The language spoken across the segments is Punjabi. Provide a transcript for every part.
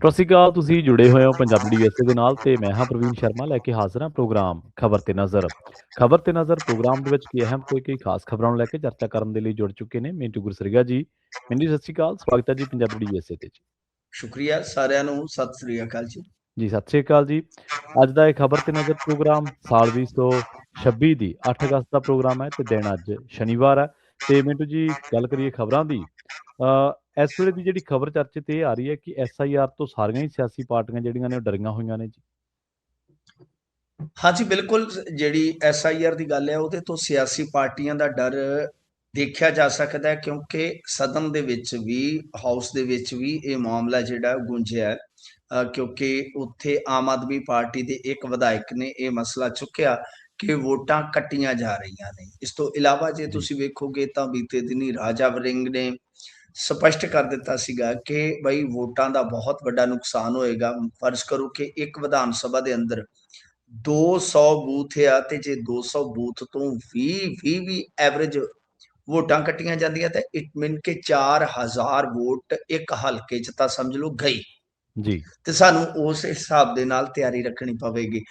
ਸਤਿ ਸ਼੍ਰੀ ਅਕਾਲ। ਤੁਸੀਂ ਜੁੜੇ ਹੋਏ ਹੋ ਪੰਜਾਬੀ ਡੀਐਸਏ ਦੇ ਨਾਲ ਤੇ ਮੈਂ ਹਾਂ ਪ੍ਰਵੀਨ ਸ਼ਰਮਾ ਲੈ ਕੇ ਹਾਜ਼ਰ ਹਾਂ ਪ੍ਰੋਗਰਾਮ ਖਬਰ ਤੇ ਨਜ਼ਰ। ਖਬਰ ਤੇ ਨਜ਼ਰ ਪ੍ਰੋਗਰਾਮ ਦੇ ਵਿੱਚ ਕੀ ਅਹਿਮ ਤੇ ਕਈ ਖਾਸ ਖਬਰਾਂ ਨੂੰ ਲੈ ਕੇ ਚਰਚਾ ਕਰਨ ਦੇ ਲਈ ਜੁੜ ਚੁੱਕੇ ਨੇ ਮਿੰਟੂ ਗੁਰਸਰੀਆ ਜੀ। ਮਿੰਟੂ ਸਤਿ ਸ਼੍ਰੀ ਅਕਾਲ, ਸਵਾਗਤ ਹੈ ਜੀ ਪੰਜਾਬੀ ਡੀਐਸਏ ਤੇ ਜੀ। ਸ਼ੁਕਰੀਆ ਸਾਰਿਆਂ ਨੂੰ, ਸਤਿ ਸ੍ਰੀ ਅਕਾਲ ਜੀ। ਜੀ ਸਤਿ ਸ਼੍ਰੀ ਅਕਾਲ ਜੀ। ਅੱਜ ਦਾ ਇਹ ਖਬਰ ਤੇ ਨਜ਼ਰ ਪ੍ਰੋਗਰਾਮ ਸਾਲ 2026 ਦੀ 8 ਅਗਸਤ ਦਾ ਪ੍ਰੋਗਰਾਮ ਹੈ ਤੇ ਦਿਨ ਅੱਜ ਸ਼ਨੀਵਾਰ ਹੈ। ਤੇ ਮਿੰਟੂ ਜੀ ਗੱਲ ਕਰੀਏ ਖਬਰਾਂ ਦੀ। ਇਸ ਵੇਲੇ ਦੀ ਜਿਹੜੀ ਖਬਰ ਚਰਚੇ ਤੇ ਇਹ ਆ ਰਹੀ ਹੈ ਕਿ ਐਸਆਈਆਰ ਤੋਂ ਸਾਰੀਆਂ ਹੀ ਸਿਆਸੀ ਪਾਰਟੀਆਂ ਜਿਹੜੀਆਂ ਨੇ ਉਹ ਡਰੀਆਂ ਹੋਈਆਂ ਨੇ ਜੀ। ਹਾਂਜੀ ਬਿਲਕੁਲ, ਜਿਹੜੀ SIR ਦੀ ਗੱਲ ਹੈ ਉਹਦੇ ਤੋਂ ਸਿਆਸੀ ਪਾਰਟੀਆਂ ਦਾ ਡਰ ਦੇਖਿਆ ਜਾ ਸਕਦਾ ਹੈ, ਕਿਉਂਕਿ ਸਦਨ ਦੇ ਵਿੱਚ ਵੀ, ਹਾਊਸ ਦੇ ਵਿੱਚ ਵੀ ਇਹ ਮਾਮਲਾ ਜਿਹੜਾ ਗੂੰਜਿਆ ਹੈ, ਕਿਉਂਕਿ ਉੱਥੇ ਆਮ ਆਦਮੀ ਪਾਰਟੀ ਦੇ ਇੱਕ ਵਿਧਾਇਕ ਨੇ ਇਹ ਮਸਲਾ ਚੁੱਕਿਆ ਕਿ ਵੋਟਾਂ ਕੱਟੀਆਂ ਜਾ ਰਹੀਆਂ ਨੇ। ਇਸ ਤੋਂ ਇਲਾਵਾ ਜੇ ਤੁਸੀਂ ਵੇਖੋਗੇ ਤਾਂ ਬੀਤੇ ਦਿਨੀ ਰਾਜਾ ਵੜਿੰਗ ਨੇ ਸਪਸ਼ਟ ਕਰ ਦਿੱਤਾ ਸੀਗਾ ਕਿ ਬਈ ਵੋਟਾਂ ਦਾ ਬਹੁਤ ਵੱਡਾ ਨੁਕਸਾਨ ਹੋਏਗਾ। ਫਰਜ਼ ਕਰੋ ਕਿ ਇੱਕ ਵਿਧਾਨ ਸਭਾ ਦੇ ਅੰਦਰ 200 ਬੂਥ ਆ ਤੇ ਜੇ 200 ਬੂਥ ਤੋਂ 20 ਵੀ ਐਵਰੇਜ ਵੋਟਾਂ ਕੱਟੀਆਂ ਜਾਂਦੀਆਂ ਤਾਂ ਇਟ ਮੀਨ ਕਿ 4000 ਵੋਟ ਇੱਕ ਹਲਕੇ 'ਚ ਤਾਂ ਸਮਝ ਲਓ ਗਈ ਜੀ ਤੇ ਸਾਨੂੰ ਉਸ ਹਿਸਾਬ ਦੇ ਨਾਲ ਤਿਆਰੀ ਰੱਖਣੀ ਪਵੇਗੀ।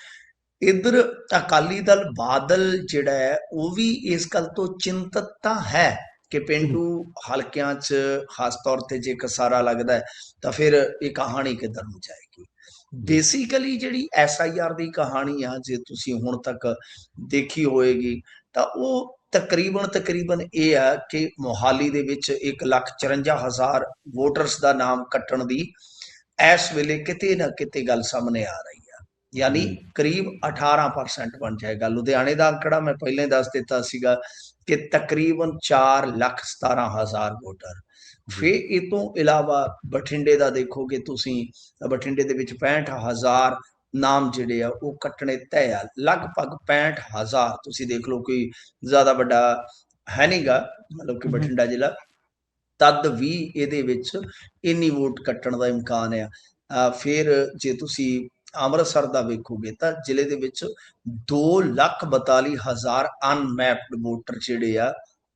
ਇੱਧਰ ਅਕਾਲੀ ਦਲ ਬਾਦਲ ਜਿਹੜਾ ਹੈ ਉਹ ਵੀ ਇਸ ਗੱਲ ਤੋਂ ਚਿੰਤਤ ਤਾਂ ਹੈ ਕਿ ਪਿੰਡੂ ਹਲਕਿਆਂ 'ਚ ਖਾਸ ਤੌਰ ਤੇ ਜੇ ਕਸਾਰਾ ਲੱਗਦਾ ਹੈ ਤਾਂ ਫਿਰ ਇਹ ਕਹਾਣੀ ਕਿੱਧਰ ਨੂੰ ਜਾਏਗੀ। ਬੇਸਿਕਲੀ ਜਿਹੜੀ SIR ਦੀ ਕਹਾਣੀ ਆ, ਜੇ ਤੁਸੀਂ ਹੁਣ ਤੱਕ ਦੇਖੀ ਹੋਏਗੀ ਤਾਂ ਉਹ ਤਕਰੀਬਨ ਇਹ ਆ ਕਿ ਮੋਹਾਲੀ ਦੇ ਵਿੱਚ 1,54,000 ਵੋਟਰਸ ਦਾ ਨਾਮ ਕੱਟਣ ਦੀ ਇਸ ਵੇਲੇ ਕਿਤੇ ਨਾ ਕਿਤੇ ਗੱਲ ਸਾਹਮਣੇ ਆ ਰਹੀ ਆ, ਯਾਨੀ ਕਰੀਬ 18% ਬਣ ਜਾਏਗਾ। ਲੁਧਿਆਣੇ ਦਾ ਅੰਕੜਾ ਮੈਂ ਪਹਿਲਾਂ ਹੀ ਦੱਸ ਦਿੱਤਾ ਸੀਗਾ ਕਿ ਤਕਰੀਬਨ 4,17,000 ਵੋਟਰ। ਫਿਰ ਇਹ ਤੋਂ ਇਲਾਵਾ ਬਠਿੰਡੇ ਦਾ ਦੇਖੋਗੇ ਤੁਸੀਂ, ਬਠਿੰਡੇ ਦੇ ਵਿੱਚ 65,000 ਨਾਮ ਜਿਹੜੇ ਆ ਉਹ ਕੱਟਣੇ ਤੈਅ ਆ। ਲਗਭਗ 65,000 ਤੁਸੀਂ ਦੇਖ ਲਓ, ਕੋਈ ਜ਼ਿਆਦਾ ਵੱਡਾ ਹੈ ਨਹੀਂਗਾ, ਮਤਲਬ ਕਿ ਬਠਿੰਡਾ ਜ਼ਿਲ੍ਹਾ, ਤਦ ਵੀ ਇਹਦੇ ਵਿੱਚ ਇੰਨੀ ਵੋਟ ਕੱਟਣ ਦਾ ਇਮਕਾਨ ਆ। ਫਿਰ ਜੇ ਤੁਸੀਂ ਅੰਮ੍ਰਿਤਸਰ ਦਾ ਵੇਖੋਗੇ ਤਾਂ ਜ਼ਿਲ੍ਹੇ ਦੇ ਵਿੱਚ 2,42,000 ਅਨਮੈਪਡ ਵੋਟਰ ਜਿਹੜੇ ਆ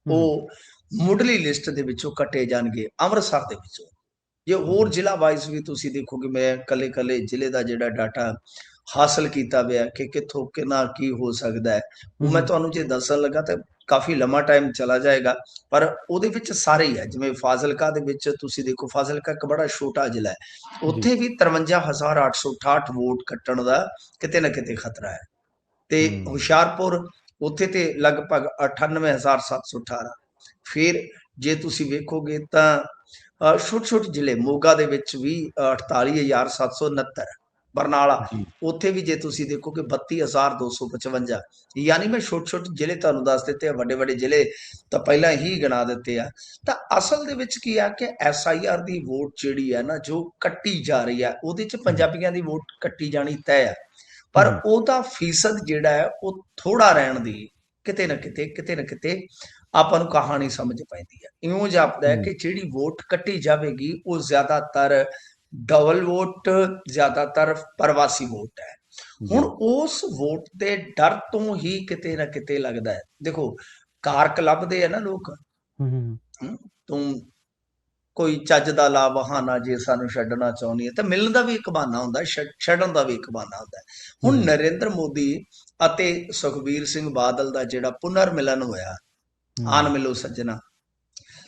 ਉਹ ਮੁੱਢਲੀ ਲਿਸਟ ਦੇ ਵਿੱਚੋਂ ਕੱਟੇ ਜਾਣਗੇ ਅੰਮ੍ਰਿਤਸਰ ਦੇ ਵਿੱਚੋਂ। ਜੇ ਹੋਰ ਜ਼ਿਲ੍ਹਾ ਵਾਈਜ਼ ਵੀ ਤੁਸੀਂ ਦੇਖੋਗੇ, ਮੈਂ ਕੱਲੇ ਜ਼ਿਲ੍ਹੇ ਦਾ ਜਿਹੜਾ ਡਾਟਾ ਹਾਸਲ ਕੀਤਾ ਹੋਇਆ ਕਿ ਕਿੱਥੋਂ ਕਿੰਨਾ ਕੀ ਹੋ ਸਕਦਾ ਹੈ, ਉਹ ਮੈਂ ਤੁਹਾਨੂੰ ਜੇ ਦੱਸਣ ਲੱਗਾ ਤਾਂ ਕਾਫੀ ਲੰਮਾ ਟਾਈਮ ਚਲਾ ਜਾਏਗਾ। ਪਰ ਉਹਦੇ ਵਿੱਚ ਸਾਰੇ ਹੀ ਹੈ। ਜਿਵੇਂ ਫਾਜ਼ਿਲਕਾ ਦੇ ਵਿੱਚ ਤੁਸੀਂ ਦੇਖੋ, ਫਾਜ਼ਿਲਕਾ ਇੱਕ ਬੜਾ ਛੋਟਾ ਜ਼ਿਲ੍ਹਾ ਹੈ, ਉੱਥੇ ਵੀ 53,868 ਵੋਟ ਕੱਟਣ ਦਾ ਕਿਤੇ ਨਾ ਕਿਤੇ ਖਤਰਾ ਹੈ। ਤੇ ਹੁਸ਼ਿਆਰਪੁਰ ਉੱਥੇ ਤੇ ਲਗਭਗ 98,718। ਫਿਰ ਜੇ ਤੁਸੀਂ ਵੇਖੋਗੇ ਤਾਂ ਛੋਟੇ ਜ਼ਿਲ੍ਹੇ, ਮੋਗਾ ਦੇ ਵਿੱਚ ਵੀ 48,769, ਬਰਨਾਲਾ ਉੱਥੇ ਵੀ ਜੇ ਤੁਸੀਂ ਦੇਖੋਗੇ 32,255। ਯਾਨੀ ਮੈਂ ਛੋਟੇ ਜ਼ਿਲ੍ਹੇ ਤੁਹਾਨੂੰ ਦੱਸ ਦਿੱਤੇ ਆ, ਵੱਡੇ ਜ਼ਿਲ੍ਹੇ ਤਾਂ ਪਹਿਲਾਂ ਹੀ ਗਿਣਾ ਦਿੱਤੇ ਆ। ਤਾਂ ਅਸਲ ਦੇ ਵਿੱਚ ਕੀ ਆ ਕਿ SIR ਦੀ ਵੋਟ ਜਿਹੜੀ ਹੈ ਨਾ, ਜੋ ਕੱਟੀ ਜਾ ਰਹੀ ਹੈ, ਉਹਦੇ 'ਚ ਪੰਜਾਬੀਆਂ ਦੀ ਵੋਟ ਕੱਟੀ ਜਾਣੀ ਤੈਅ ਹੈ, ਪਰ ਉਹਦਾ ਫੀਸਦ ਜਿਹੜਾ ਹੈ ਉਹ ਥੋੜਾ ਰਹਿਣ ਦੀ ਕਿਤੇ ਨਾ ਕਿਤੇ ਆਪਾਂ ਨੂੰ ਕਹਾਣੀ ਸਮਝ ਪੈਂਦੀ ਹੈ। ਇਉਂ ਜਾਪਦਾ ਹੈ ਕਿ ਜਿਹੜੀ ਵੋਟ ਕੱਟੀ ਜਾਵੇਗੀ ਉਹ ਜ਼ਿਆਦਾਤਰ ਡਬਲ ਵੋਟ, ਜ਼ਿਆਦਾਤਰ ਪ੍ਰਵਾਸੀ ਵੋਟ ਹੈ। ਹੁਣ ਉਸ ਵੋਟ ਦੇ ਡਰ ਤੋਂ ਹੀ ਕਿਤੇ ਨਾ ਕਿਤੇ ਲੱਗਦਾ ਹੈ, ਦੇਖੋ ਕਾਰਕ ਲੱਭਦੇ ਆ ਨਾ ਲੋਕ, ਤੂੰ ਕੋਈ ਚੱਜ ਦਾ ਲਾ ਬਹਾਨਾ ਜੇ ਸਾਨੂੰ ਛੱਡਣਾ ਚਾਹੁੰਦੀ ਹੈ, ਤਾਂ ਮਿਲਣ ਦਾ ਵੀ ਇੱਕ ਬਹਾਨਾ ਹੁੰਦਾ, ਛੱਡਣ ਦਾ ਵੀ ਇੱਕ ਬਹਾਨਾ ਹੁੰਦਾ। ਹੁਣ ਨਰਿੰਦਰ ਮੋਦੀ ਅਤੇ ਸੁਖਬੀਰ ਸਿੰਘ ਬਾਦਲ ਦਾ ਜਿਹੜਾ ਪੁਨਰ ਮਿਲਨ ਹੋਇਆ, ਆਨ ਮਿਲੋ ਸੱਜਣਾ,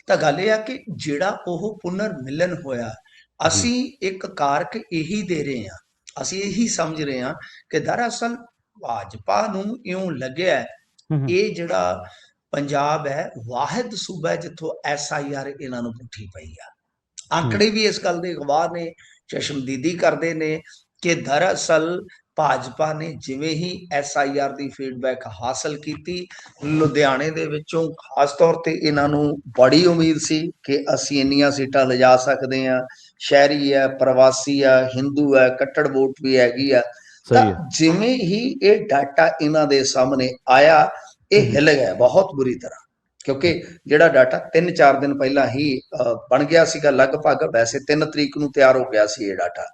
ਤਾਂ ਗੱਲ ਇਹ ਆ ਕਿ ਜਿਹੜਾ ਉਹ ਪੁਨਰ ਮਿਲਨ ਹੋਇਆ, ਅਸੀਂ ਇੱਕ ਕਾਰਕ ਇਹੀ ਦੇ ਰਹੇ ਹਾਂ, ਅਸੀਂ ਇਹੀ ਸਮਝ ਰਹੇ ਹਾਂ ਕਿ ਦਰਅਸਲ ਭਾਜਪਾ ਨੂੰ ਇਉਂ ਲੱਗਿਆ ਇਹ ਜਿਹੜਾ ਪੰਜਾਬ ਹੈ ਵਾਹਿਦ ਸੂਬਾ ਹੈ ਜਿੱਥੋਂ SIR ਇਹਨਾਂ ਨੂੰ ਪੁੱਠੀ ਪਈ ਆ। ਆંકੜੇ ਵੀ ਇਸ ਗੱਲ ਦੇ ਗਵਾਹ ਨੇ, ਚਸ਼ਮਦੀਦੀ ਕਰਦੇ ਨੇ ਕਿ ਦਰਅਸਲ ਭਾਜਪਾ ਨੇ ਜਿਵੇਂ ਹੀ SIR ਦੀ ਫੀਡਬੈਕ ਹਾਸਲ ਕੀਤੀ, ਲੁਧਿਆਣੇ ਦੇ ਵਿੱਚੋਂ ਖਾਸ ਤੌਰ ਤੇ ਇਹਨਾਂ ਨੂੰ ਬੜੀ ਉਮੀਦ ਸੀ ਕਿ ਅਸੀਂ ਇੰਨੀਆਂ ਸੀਟਾਂ ਲਿਜਾ ਸਕਦੇ ਹਾਂ, ਸ਼ਹਿਰੀ ਹੈ, ਪ੍ਰਵਾਸੀ ਆ, ਹਿੰਦੂ ਹੈ, ਕੱਟੜ ਵੋਟ ਵੀ ਹੈਗੀ ਆ। ਤਾਂ ਜਿਵੇਂ ਹੀ ਇਹ ਡਾਟਾ ਇਹਨਾਂ ਦੇ ਸਾਹਮਣੇ ਆਇਆ, ਇਹ ਹਿੱਲ ਗਿਆ ਬਹੁਤ ਬੁਰੀ ਤਰ੍ਹਾਂ, ਕਿਉਂਕਿ ਜਿਹੜਾ ਡਾਟਾ 3-4 ਦਿਨ ਪਹਿਲਾਂ ਹੀ ਬਣ ਗਿਆ ਸੀਗਾ ਲਗਭਗ, ਵੈਸੇ 3 ਤਰੀਕ ਨੂੰ ਤਿਆਰ ਹੋ ਗਿਆ ਸੀ ਇਹ ਡਾਟਾ।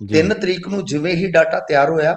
3 ਤਰੀਕ ਨੂੰ ਜਿਵੇਂ ਹੀ ਡਾਟਾ ਤਿਆਰ ਹੋਇਆ,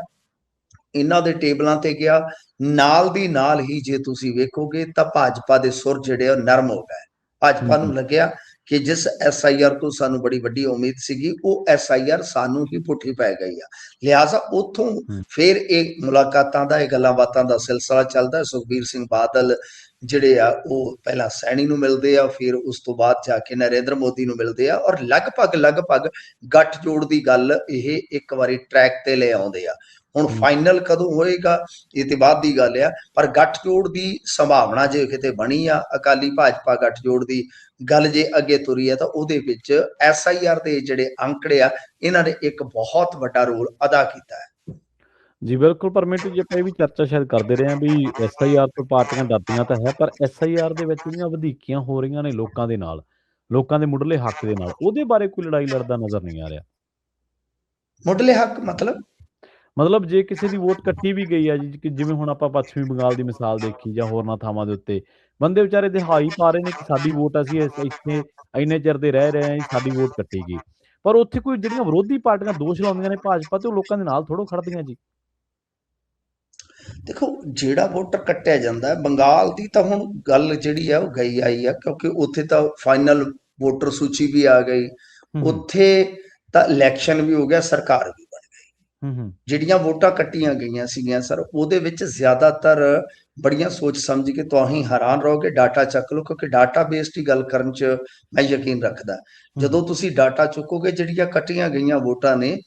ਇਹਨਾਂ ਦੇ ਟੇਬਲਾਂ ਤੇ ਗਿਆ, ਨਾਲ ਦੀ ਨਾਲ ਹੀ ਜੇ ਤੁਸੀਂ ਵੇਖੋਗੇ ਤਾਂ ਭਾਜਪਾ ਦੇ ਸੁਰ ਜਿਹੜੇ ਉਹ ਨਰਮ ਹੋ ਗਏ। ਭਾਜਪਾ ਨੂੰ ਲੱਗਿਆ ਕਿ ਜਿਸ SIR ਤੋਂ ਸਾਨੂੰ ਬੜੀ ਵੱਡੀ ਉਮੀਦ ਸੀਗੀ, ਉਹ SIR ਸਾਨੂੰ ਹੀ ਪੁੱਠੀ ਪੈ ਗਈ ਆ। ਲਿਹਾਜ਼ਾ ਉੱਥੋਂ ਫਿਰ ਇਹ ਮੁਲਾਕਾਤਾਂ ਦਾ, ਇਹ ਗੱਲਾਂ ਬਾਤਾਂ ਦਾ ਸਿਲਸਿਲਾ ਚੱਲਦਾ। ਸੁਖਬੀਰ ਸਿੰਘ ਬਾਦਲ ਜਿਹੜੇ ਆ ਉਹ ਪਹਿਲਾਂ ਸੈਣੀ ਨੂੰ ਮਿਲਦੇ ਆ, ਫਿਰ ਉਸ ਤੋਂ ਬਾਅਦ ਜਾ ਕੇ ਨਰਿੰਦਰ ਮੋਦੀ ਨੂੰ ਮਿਲਦੇ ਆ, ਔਰ ਲਗਭਗ ਗੱਠਜੋੜ ਦੀ ਗੱਲ ਇਹ ਇੱਕ ਵਾਰੀ ਟਰੈਕ ਤੇ ਲੈ ਆਉਂਦੇ ਆ। ਹੁਣ ਫਾਈਨਲ ਕਦੋਂ ਹੋਏਗਾ ਇਹ ਤੇ ਬਾਅਦ ਦੀ ਗੱਲ ਆ, ਪਰ ਗੱਠਜੋੜ ਦੀ ਸੰਭਾਵਨਾ ਜੇ ਕਿਤੇ ਬਣੀ ਆ, ਅਕਾਲੀ ਭਾਜਪਾ ਗੱਠਜੋੜ ਦੀ ਗੱਲ ਜੇ ਅੱਗੇ ਤੁਰੀ ਆ, ਤਾਂ ਉਹਦੇ ਵਿੱਚ SIR ਦੇ ਜਿਹੜੇ ਅੰਕੜੇ ਆ, ਇਹਨਾਂ ਨੇ ਇੱਕ ਬਹੁਤ ਵੱਡਾ ਰੋਲ ਅਦਾ ਕੀਤਾ ਹੈ। ਜੀ ਬਿਲਕੁਲ, ਪਰ ਮਿੰਟੂ ਜੀ ਆਪਾਂ ਇਹ ਵੀ ਚਰਚਾ ਸ਼ਾਇਦ ਕਰਦੇ ਰਹੇ ਹਾਂ ਵੀ SIR ਤੋਂ ਪਾਰਟੀਆਂ ਡਰਦੀਆਂ ਤਾਂ ਹੈ, ਪਰ SIR ਦੇ ਵਿੱਚ ਜਿਹੜੀਆਂ ਵਧੀਕੀਆਂ ਹੋ ਰਹੀਆਂ ਨੇ ਲੋਕਾਂ ਦੇ ਨਾਲ, ਲੋਕਾਂ ਦੇ ਮੁੱਢਲੇ ਹੱਕ ਦੇ ਨਾਲ, ਉਹਦੇ ਬਾਰੇ ਕੋਈ ਲੜਾਈ ਲੜਦਾ ਨਜ਼ਰ ਨਹੀਂ ਆ ਰਿਹਾ। ਮੁੱਢਲੇ ਹੱਕ ਮਤਲਬ ਜੇ ਕਿਸੇ ਦੀ ਵੋਟ ਕੱਟੀ ਵੀ ਗਈ ਆ ਜੀ, ਜਿਵੇਂ ਹੁਣ ਆਪਾਂ ਪੱਛਮੀ ਬੰਗਾਲ ਦੀ ਮਿਸਾਲ ਦੇਖੀ ਜਾਂ ਹੋਰਨਾਂ ਥਾਵਾਂ ਦੇ ਉੱਤੇ, ਬੰਦੇ ਵਿਚਾਰੇ ਦਿਹਾਈ ਪਾ ਰਹੇ ਨੇ ਕਿ ਸਾਡੀ ਵੋਟ, ਅਸੀਂ ਇੱਥੇ ਇੰਨੇ ਚਿਰ ਦੇ ਰਹਿ ਰਹੇ ਹਾਂ ਜੀ, ਸਾਡੀ ਵੋਟ ਕੱਟੀ ਗਈ। ਪਰ ਉੱਥੇ ਕੋਈ ਜਿਹੜੀਆਂ ਵਿਰੋਧੀ ਪਾਰਟੀਆਂ ਦੋਸ਼ ਲਾਉਂਦੀਆਂ ਨੇ ਭਾਜਪਾ ਤੇ, ਉਹ ਲੋਕਾਂ ਦੇ ਨਾਲ ਥੋੜ੍ਹੋ ਖੜਦੀਆਂ ਜੀ। ਦੇਖੋ, ਜਿਹੜਾ ਵੋਟਰ ਕੱਟਿਆ ਜਾਂਦਾ, ਬੰਗਾਲ ਦੀ ਤਾਂ ਹੁਣ ਗੱਲ ਜਿਹੜੀ ਆ ਉਹ ਗਈ ਆਈ ਆ, ਕਿਉਂਕਿ ਉੱਥੇ ਤਾਂ ਫਾਈਨਲ ਵੋਟਰ ਸੂਚੀ ਵੀ ਆ ਗਈ, ਉੱਥੇ ਤਾਂ ਇਲੈਕਸ਼ਨ ਵੀ ਹੋ ਗਿਆ, ਸਰਕਾਰ ਵੀ ਬਣ ਗਈ। ਜਿਹੜੀਆਂ ਵੋਟਾਂ ਕੱਟੀਆਂ ਗਈਆਂ ਸੀਗੀਆਂ ਸਰ, ਉਹਦੇ ਵਿੱਚ ਜ਼ਿਆਦਾਤਰ ਬੜੀਆਂ ਸੋਚ ਸਮਝ ਕੇ ਤੁਸੀਂ ਹੈਰਾਨ ਰਹੋਗੇ, ਡਾਟਾ ਚੱਕ ਲਓ, ਕਿਉਂਕਿ ਡਾਟਾ ਬੇਸਡ ਹੀ ਗੱਲ ਕਰਨ 'ਚ ਮੈਂ ਯਕੀਨ ਰੱਖਦਾ। ਜਦੋਂ ਤੁਸੀਂ ਡਾਟਾ ਚੁੱਕੋਗੇ, ਜਿਹੜੀਆਂ ਕੱਟੀਆਂ ਗਈਆਂ ਵੋਟਾਂ ਨੇ,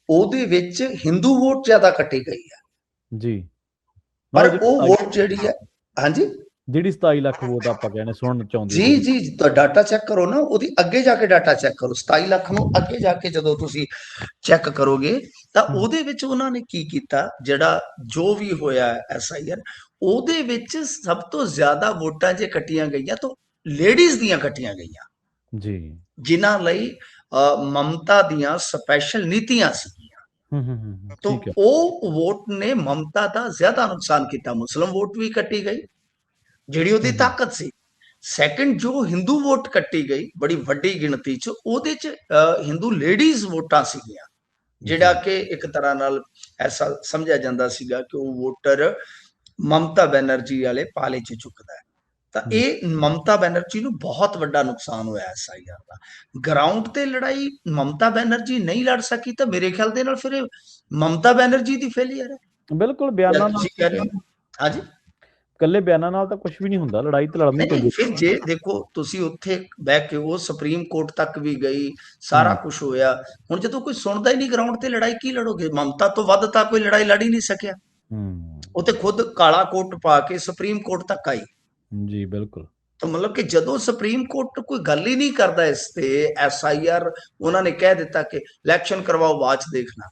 ਉਹਦੇ ਵਿੱਚ ਹਿੰਦੂ ਵੋਟ ਜ਼ਿਆਦਾ ਕੱਟੀ ਗਈ ਆ ਜੀ, ਪਰ ਉਹ ਵੋਟ ਜਿਹੜੀ ਹੈ, ਹਾਂਜੀ, ਜਿਹੜੀ 27 ਲੱਖ ਵੋਟ ਆਪਾਂ ਕਹਿੰਦੇ ਸੁਣਨ ਚਾਹੁੰਦੇ ਜੀ ਤਾਂ ਡਾਟਾ ਚੈੱਕ ਕਰੋ ਨਾ, ਉਹਦੀ ਅੱਗੇ ਜਾ ਕੇ ਡਾਟਾ ਚੈੱਕ ਕਰੋ, 27 ਲੱਖ ਨੂੰ ਅੱਗੇ ਜਾ ਕੇ ਜਦੋਂ ਤੁਸੀਂ ਚੈੱਕ ਕਰੋਗੇ ਤਾਂ ਉਹਦੇ ਵਿੱਚ ਉਹਨਾਂ ਨੇ ਕੀ ਕੀਤਾ, ਜਿਹੜਾ ਜੋ ਵੀ ਹੋਇਆ SIR, ਉਹਦੇ ਵਿੱਚ ਸਭ ਤੋਂ ਜ਼ਿਆਦਾ ਵੋਟਾਂ ਜੇ ਕੱਟੀਆਂ ਗਈਆਂ ਤਾਂ ਲੇਡੀਜ਼ ਦੀਆਂ ਕੱਟੀਆਂ ਗਈਆਂ ਜੀ, ਜਿਨ੍ਹਾਂ ਲਈ ਮਮਤਾ ਦੀਆਂ ਸਪੈਸ਼ਲ ਨੀਤੀਆਂ ਸੀ। तो वो वोट ने ममता का ज्यादा नुकसान किया। मुस्लिम वोट भी कट्टी गई जिहड़ी उहदी ताकत सी। सैकंड जो हिंदू वोट कट्टी गई बड़ी वड्डी गिणती च, ओहदे च हिंदू लेडीज वोटां सीगियां, जिहड़ा कि एक तरह नाल ऐसा समझिया जांदा सीगा कि वो वोटर ममता बनर्जी वाले पाले च चुकदा है। ਤਾਂ ਇਹ ਮਮਤਾ ਬੈਨਰਜੀ ਨੂੰ ਬਹੁਤ ਵੱਡਾ ਨੁਕਸਾਨ ਹੋਇਆ SIR ਦਾ। ਗਰਾਊਂਡ ਤੇ ਲੜਾਈ ਮਮਤਾ ਬੈਨਰਜੀ ਨਹੀਂ ਲੜ ਸਕੀ ਤਾਂ ਮੇਰੇ ਖਿਆਲ ਦੇ ਨਾਲ ਫਿਰ ਮਮਤਾ ਬੈਨਰਜੀ ਦੀ ਫੇਲੀਅਰ ਹੈ। ਬਿਲਕੁਲ, ਬਿਆਨਾਂ ਨਾਲ, ਹਾਂਜੀ, ਕੱਲੇ ਬਿਆਨਾਂ ਨਾਲ ਤਾਂ ਕੁਝ ਵੀ ਨਹੀਂ ਹੁੰਦਾ, ਲੜਾਈ ਤਾਂ ਲੜਨੀ ਪੈਂਦੀ। ਫਿਰ ਜੇ ਦੇਖੋ ਤੁਸੀਂ ਉੱਥੇ ਬਹਿ ਕੇ ਉਹ ਸੁਪਰੀਮ ਕੋਰਟ ਤੱਕ ਵੀ ਗਈ, ਸਾਰਾ ਕੁਝ ਹੋਇਆ, ਹੁਣ ਜਦੋਂ ਕੋਈ ਸੁਣਦਾ ਹੀ ਨਹੀਂ ਗਰਾਊਂਡ ਤੇ ਲੜਾਈ ਕੀ ਲੜੋਗੇ? ਮਮਤਾ ਤੋਂ ਵੱਧ ਤਾਂ ਕੋਈ ਲੜਾਈ ਲੜ ਹੀ ਨਹੀਂ ਸਕਿਆ। ਉਹ ਤੇ ਖੁਦ ਕਾਲਾ ਕੋਟ ਪਾ ਕੇ ਸੁਪਰੀਮ ਕੋਰਟ ਤੱਕ ਆਈ। ਜੀ ਬਿਲकुल। तो मतलब कि जदों सुप्रीम कोर्ट कोई गल ही नहीं करता इस ते, SIR उन्होंने कह दिता कि इलैक्शन करवाओ बाद च देखना।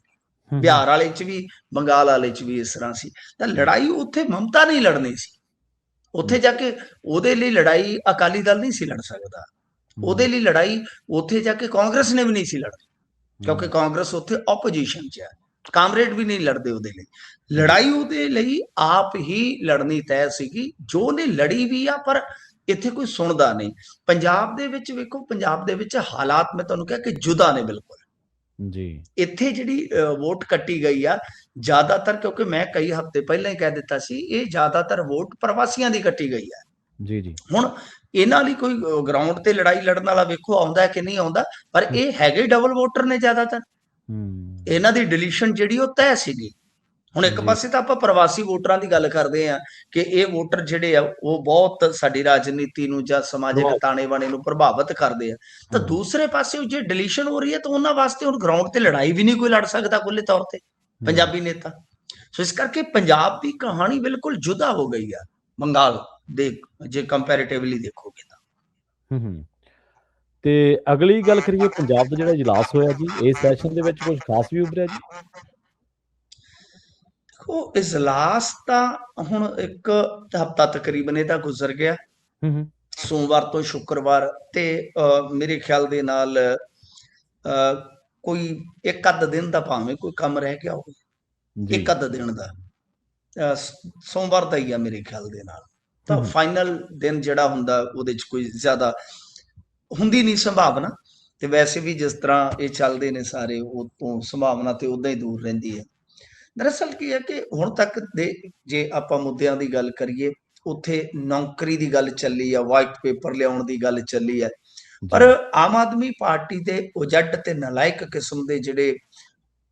बिहार वाले च भी बंगाल वाले च भी इस तरह सी। तां लड़ाई उत्थे ममता नहीं लड़नी सी, उत्थे जाके ओहदे लई लड़ाई अकाली दल नहीं सी लड़ सकदा, ओहदे लई लड़ाई उत्थे जाके कांग्रेस ने भी नहीं सी लड़नी, क्योंकि कांग्रेस उत्थे ओपोजिशन च है, कामरेड भी नहीं लड़ते ਉਹਦੇ ਲਈ। ਲੜਾਈ ਉਹਦੇ ਲਈ ਆਪ ਹੀ ਲੜਨੀ ਤੈਅ ਸੀਗੀ, ਜੋ ਨੇ ਲੜੀ ਵੀ ਆ, ਪਰ ਇੱਥੇ ਕੋਈ ਸੁਣਦਾ ਨਹੀਂ। ਪੰਜਾਬ ਦੇ ਵਿੱਚ ਵੇਖੋ, ਪੰਜਾਬ ਦੇ ਵਿੱਚ ਹਾਲਾਤ ਮੈਂ ਤੁਹਾਨੂੰ ਕਿਹਾ ਕਿ ਜੁਦਾ ਨੇ ਬਿਲਕੁਲ ਜੀ। ਇੱਥੇ ਜਿਹੜੀ ਵੋਟ ਕੱਟੀ ਗਈ ਆ ਜ਼ਿਆਦਾਤਰ, ਕਿਉਂਕਿ ਮੈਂ ਕਈ ਹਫ਼ਤੇ ਪਹਿਲਾਂ ਹੀ ਕਹਿ ਦਿੱਤਾ ਸੀ, ਇਹ ਜ਼ਿਆਦਾਤਰ ਵੋਟ ਪ੍ਰਵਾਸੀਆਂ ਦੀ ਕੱਟੀ ਗਈ ਆ। ਜੀ ਜੀ, ਹੁਣ ਇਹਨਾਂ ਲਈ ਕੋਈ ਗਰਾਊਂਡ ਤੇ ਲੜਾਈ ਲੜਨ ਵਾਲਾ ਵੇਖੋ ਆਉਂਦਾ ਕਿ ਨਹੀਂ ਆਉਂਦਾ, ਪਰ ਇਹ ਹੈਗੇ ਡਬਲ ਵੋਟਰ ਨੇ ਜ਼ਿਆਦਾਤਰ। ਇਹਨਾਂ ਦੀ ਡਿਲੀਸ਼ਨ ਜਿਹੜੀ ਉਹ ਤੈਅ ਸੀਗੀ। ਹੁਣ ਇੱਕ ਪਾਸੇ ਤਾਂ ਆਪਾਂ ਪ੍ਰਵਾਸੀ ਵੋਟਰਾਂ ਦੀ ਗੱਲ ਕਰਦੇ ਆ ਕਿ ਇਹ ਵੋਟਰ ਜਿਹੜੇ ਆ ਉਹ ਬਹੁਤ ਸਾਡੀ ਰਾਜਨੀਤੀ ਨੂੰ ਜਾਂ ਸਮਾਜਿਕ ਤਾਣੇ ਬਾਣੇ ਨੂੰ ਪ੍ਰਭਾਵਿਤ ਕਰਦੇ ਆ, ਤਾਂ ਦੂਸਰੇ ਪਾਸੇ ਜੇ ਡਿਲੀਸ਼ਨ ਹੋ ਰਹੀ ਹੈ ਤਾਂ ਉਹਨਾਂ ਵਾਸਤੇ ਹੁਣ ਗਰਾਊਂਡ ਤੇ ਲੜਾਈ ਵੀ ਨਹੀਂ ਕੋਈ ਲੜ ਸਕਦਾ ਖੁੱਲੇ ਤੌਰ ਤੇ ਪੰਜਾਬੀ ਨੇਤਾ। ਸੋ ਇਸ ਕਰਕੇ ਪੰਜਾਬ ਦੀ ਕਹਾਣੀ ਬਿਲਕੁਲ ਜੁਦਾ ਹੋ ਗਈ ਆ ਬੰਗਾਲ ਦੇ, ਜੇ ਕੰਪੈਰੀਟਿਵਲੀ ਦੇਖੋਗੇ ਤਾਂ। ਤੇ ਅਗਲੀ ਗੱਲ ਕਰੀਏ, ਪੰਜਾਬ ਦਾ ਜਿਹੜਾ ਇਜਲਾਸ ਹੋਇਆ ਜੀ, ਇਸ ਸੈਸ਼ਨ ਦੇ ਵਿੱਚ ਕੁਝ ਖਾਸ ਵੀ ਉਭਰਿਆ ਜੀ? ਉਹ ਇਜਲਾਸ ਤਾਂ ਹੁਣ ਇੱਕ ਹਫ਼ਤਾ ਤਕਰੀਬਨ ਇਹਦਾ ਗੁਜ਼ਰ ਗਿਆ, ਸੋਮਵਾਰ ਤੋਂ ਸ਼ੁੱਕਰਵਾਰ, ਤੇ ਮੇਰੇ ਖਿਆਲ ਦੇ ਨਾਲ ਕੋਈ ਇੱਕ ਅੱਧ ਦਿਨ ਦਾ ਭਾਵੇਂ ਕੋਈ ਕੰਮ ਰਹਿ ਗਿਆ ਹੋਵੇ, ਇੱਕ ਅੱਧ ਦਿਨ ਦਾ, ਸੋਮਵਾਰ ਦਾ ਹੀ ਆ ਮੇਰੇ ਖਿਆਲ ਦੇ ਨਾਲ। ਤਾਂ ਫਾਈਨਲ ਦਿਨ ਜਿਹੜਾ ਹੁੰਦਾ ਉਹਦੇ 'ਚ ਕੋਈ ਜ਼ਿਆਦਾ ਹੁੰਦੀ ਨਹੀਂ ਸੰਭਾਵਨਾ, ਤੇ ਵੈਸੇ ਵੀ ਜਿਸ ਤਰ੍ਹਾਂ ਇਹ ਚੱਲਦੇ ਨੇ ਸਾਰੇ, ਉਹ ਤੋਂ ਸੰਭਾਵਨਾ ਤੇ ਉਦਾਂ ਹੀ ਦੂਰ ਰਹਿੰਦੀ ਹੈ। ਦਰਅਸਲ ਕੀ ਹੈ ਕਿ ਹੁਣ ਤੱਕ ਦੇ ਜੇ ਆਪਾਂ ਮੁੱਦਿਆਂ ਦੀ ਗੱਲ ਕਰੀਏ, ਉੱਥੇ ਨੌਕਰੀ ਦੀ ਗੱਲ ਚੱਲੀ ਆ, ਵਾਈਟ ਪੇਪਰ ਲਿਆਉਣ ਦੀ ਗੱਲ ਚੱਲੀ ਹੈ, ਪਰ ਜੀ। ਆਮ ਆਦਮੀ ਪਾਰਟੀ ਦੇ ਉਜੜ ਤੇ ਨਲਾਇਕ ਕਿਸਮ ਦੇ ਜਿਹੜੇ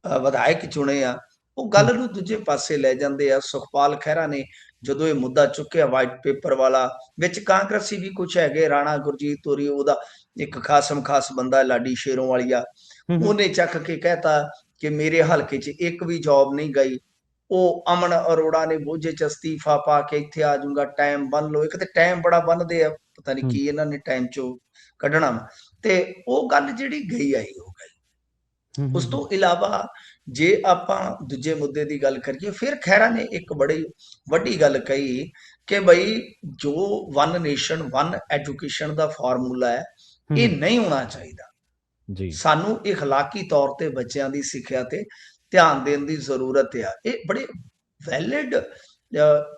ਵਿਧਾਇਕ ਚੁਣੇ ਆ, ਉਹ ਹੂੰ, ਗੱਲ ਨੂੰ ਦੂਜੇ ਪਾਸੇ ਲੈ ਜਾਂਦੇ ਆ। ਸੁਖਪਾਲ ਖਹਿਰਾ ਨੇ ਜਦੋਂ ਇਹ ਮੁੱਦਾ ਚੁੱਕਿਆ ਵਾਈਟ ਪੇਪਰ ਵਾਲਾ, ਵਿੱਚ ਕਾਂਗਰਸੀ ਵੀ ਕੁਝ ਹੈਗੇ, ਰਾਣਾ ਗੁਰਜੀਤ ਹੋਰੀ, ਉਹਦਾ ਇੱਕ ਖਾਸਮ ਖਾਸ ਬੰਦਾ ਲਾਡੀ ਸ਼ੇਰੋਂ ਵਾਲੀਆ, ਹੂੰ, ਹੂੰ, ਉਹਨੇ ਚੱਕ ਕੇ ਕਹਿਤਾ ਕਿ ਮੇਰੇ ਹਲਕੇ 'ਚ ਇੱਕ ਵੀ ਜੌਬ ਨਹੀਂ ਗਈ। ਉਹ ਅਮਨ ਅਰੋੜਾ ਨੇ ਬੋਝੇ 'ਚ ਅਸਤੀਫਾ ਪਾ ਕੇ ਇੱਥੇ ਆ ਜਾਊਗਾ, ਟਾਈਮ ਬੰਨ ਲਓ। ਇੱਕ ਤੇ ਟਾਈਮ ਬੜਾ ਬੰਨਦੇ ਆ, ਪਤਾ ਨਹੀਂ ਹੂੰ, ਕੀ ਇਹਨਾਂ ਨੇ ਟਾਈਮ 'ਚੋਂ ਕੱਢਣਾ ਵਾ। ਤੇ ਉਹ ਗੱਲ ਜਿਹੜੀ ਗਈ ਆਈ ਹੋ ਗਈ। ਹੂੰ, ਉਸ ਹੂੰ, ਤੋਂ ਹੂੰ, ਇਲਾਵਾ ਜੇ ਆਪਾਂ ਦੂਜੇ ਮੁੱਦੇ ਦੀ ਗੱਲ ਕਰੀਏ, ਫਿਰ ਖਹਿਰਾ ਨੇ ਇੱਕ ਬੜੀ ਵੱਡੀ ਗੱਲ ਕਹੀ ਕਿ ਬਈ ਜੋ ਵਨ ਨੇਸ਼ਨ ਵਨ ਐਜੂਕੇਸ਼ਨ ਦਾ ਫਾਰਮੂਲਾ ਹੈ, ਹੂੰ, ਇਹ ਹੂੰ, ਨਹੀਂ ਹੋਣਾ ਚਾਹੀਦਾ। ਜੀ। ਸਾਨੂੰ ਇਖਲਾਕੀ ਤੌਰ ਤੇ ਬੱਚਿਆਂ ਦੀ ਸਿੱਖਿਆ ਤੇ ਧਿਆਨ ਦੇਣ ਦੀ ਜ਼ਰੂਰਤ ਆ। ਇਹ ਬੜੇ ਵੈਲਿਡ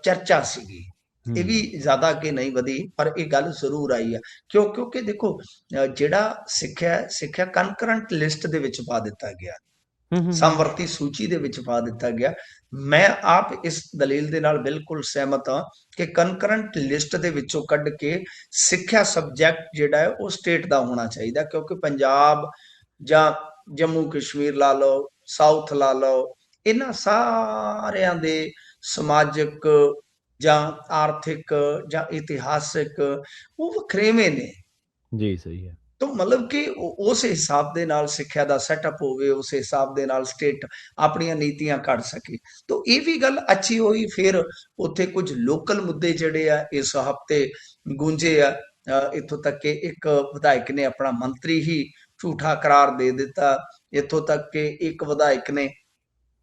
ਚਰਚਾ ਸੀਗੀ। ਇਹ ਵੀ ਹੂੰ, ਜ਼ਿਆਦਾ ਅੱਗੇ ਨਹੀਂ ਵਧੀ, ਪਰ ਇਹ ਗੱਲ ਜ਼ਰੂਰ ਆਈ ਆ। ਕਿਉਂਕਿ ਦੇਖੋ, ਜਿਹੜਾ ਸਿੱਖਿਆ ਕਨਕਰੰਟ ਲਿਸਟ ਦੇ ਵਿੱਚ ਪਾ ਦਿੱਤਾ ਗਿਆ, ਹੂੰ, ਹੂੰ, ਹੂੰ, ਸਮਵਰਤੀ ਸੂਚੀ ਦੇ ਵਿੱਚ ਪਾ ਦਿੱਤਾ ਗਿਆ। ਮੈਂ ਆਪ ਇਸ ਦਲੀਲ ਦੇ ਨਾਲ ਬਿਲਕੁਲ ਸਹਿਮਤ ਹਾਂ ਕਿ ਕਨਕਰੰਟ ਲਿਸਟ ਦੇ ਵਿੱਚੋਂ ਕੱਢ ਕੇ ਸਿੱਖਿਆ ਸਬਜੈਕਟ ਜਿਹੜਾ ਹੈ ਉਹ ਸਟੇਟ ਦਾ ਹੋਣਾ ਚਾਹੀਦਾ। ਕਿਉਂਕਿ ਪੰਜਾਬ ਜਾਂ ਜੰਮੂ ਕਸ਼ਮੀਰ ਲਾ ਲਓ, ਸਾਊਥ ਲਾ ਲਓ, ਇਹਨਾਂ ਸਾਰਿਆਂ ਦੇ ਸਮਾਜਿਕ ਜਾਂ ਆਰਥਿਕ ਜਾਂ ਇਤਿਹਾਸਿਕ ਉਹ ਵਖਰੇਵੇਂ ਨੇ। ਜੀ, ਸਹੀ ਹੈ। ਤਾਂ ਮਤਲਬ ਕਿ ਉਸ ਹਿਸਾਬ ਦੇ ਨਾਲ ਸਿੱਖਿਆ ਦਾ ਸੈਟਅਪ ਹੋਵੇ, ਉਸ ਹਿਸਾਬ ਦੇ ਨਾਲ ਸਟੇਟ ਆਪਣੀਆਂ ਨੀਤੀਆਂ ਕੱਢ ਸਕੇ। ਤਾਂ ਇਹ ਵੀ ਗੱਲ ਅੱਛੀ ਹੋਈ। ਫਿਰ ਉੱਥੇ ਕੁਝ ਲੋਕਲ ਮੁੱਦੇ ਜਿਹੜੇ ਆ ਇਸ ਹਫ਼ਤੇ ਗੂੰਜੇ ਆ। ਇੱਥੋਂ ਤੱਕ ਕਿ ਇੱਕ ਵਿਧਾਇਕ ਨੇ ਆਪਣਾ ਮੰਤਰੀ ਹੀ ਝੂਠਾ ਕਰਾਰ ਦੇ ਦਿੱਤਾ। ਇੱਥੋਂ ਤੱਕ ਕਿ ਇੱਕ ਵਿਧਾਇਕ ਨੇ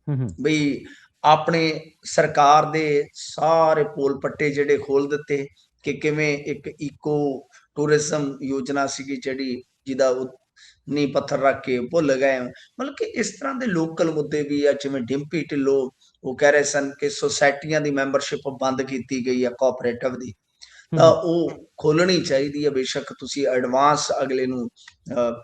ਹੂੰ, ਹੂੰ, ਬਈ ਆਪਣੇ ਸਰਕਾਰ ਦੇ ਸਾਰੇ ਪੋਲ ਪੱਟੇ ਜਿਹੜੇ ਖੋਲ ਦਿੱਤੇ ਕਿ ਕਿਵੇਂ ਇੱਕ ਇਕੋ ਟੂਰਿਜ਼ਮ ਯੋਜਨਾ ਸੀਗੀ ਜਿਹੜੀ, ਜਿਹਦਾ ਉਹ ਨੀਂਹ ਪੱਥਰ ਰੱਖ ਕੇ ਭੁੱਲ ਗਏ। ਮਤਲਬ ਕਿ ਇਸ ਤਰ੍ਹਾਂ ਦੇ ਲੋਕਲ ਮੁੱਦੇ ਵੀ ਆ। ਜਿਵੇਂ ਡਿੰਪੀ ਢਿੱਲੋਂ, ਉਹ ਕਹਿ ਰਹੇ ਸਨ ਕਿ ਸੁਸਾਇਟੀਆਂ ਦੀ ਮੈਂਬਰਸ਼ਿਪ ਬੰਦ ਕੀਤੀ ਗਈ ਆ ਕੋਆਪਰੇਟਿਵ ਦੀ, ਹੂੰ, ਤਾਂ ਹੂੰ, ਉਹ ਖੋਲਣੀ ਚਾਹੀਦੀ ਹੈ। ਬੇਸ਼ੱਕ ਤੁਸੀਂ ਐਡਵਾਂਸ ਅਗਲੇ ਨੂੰ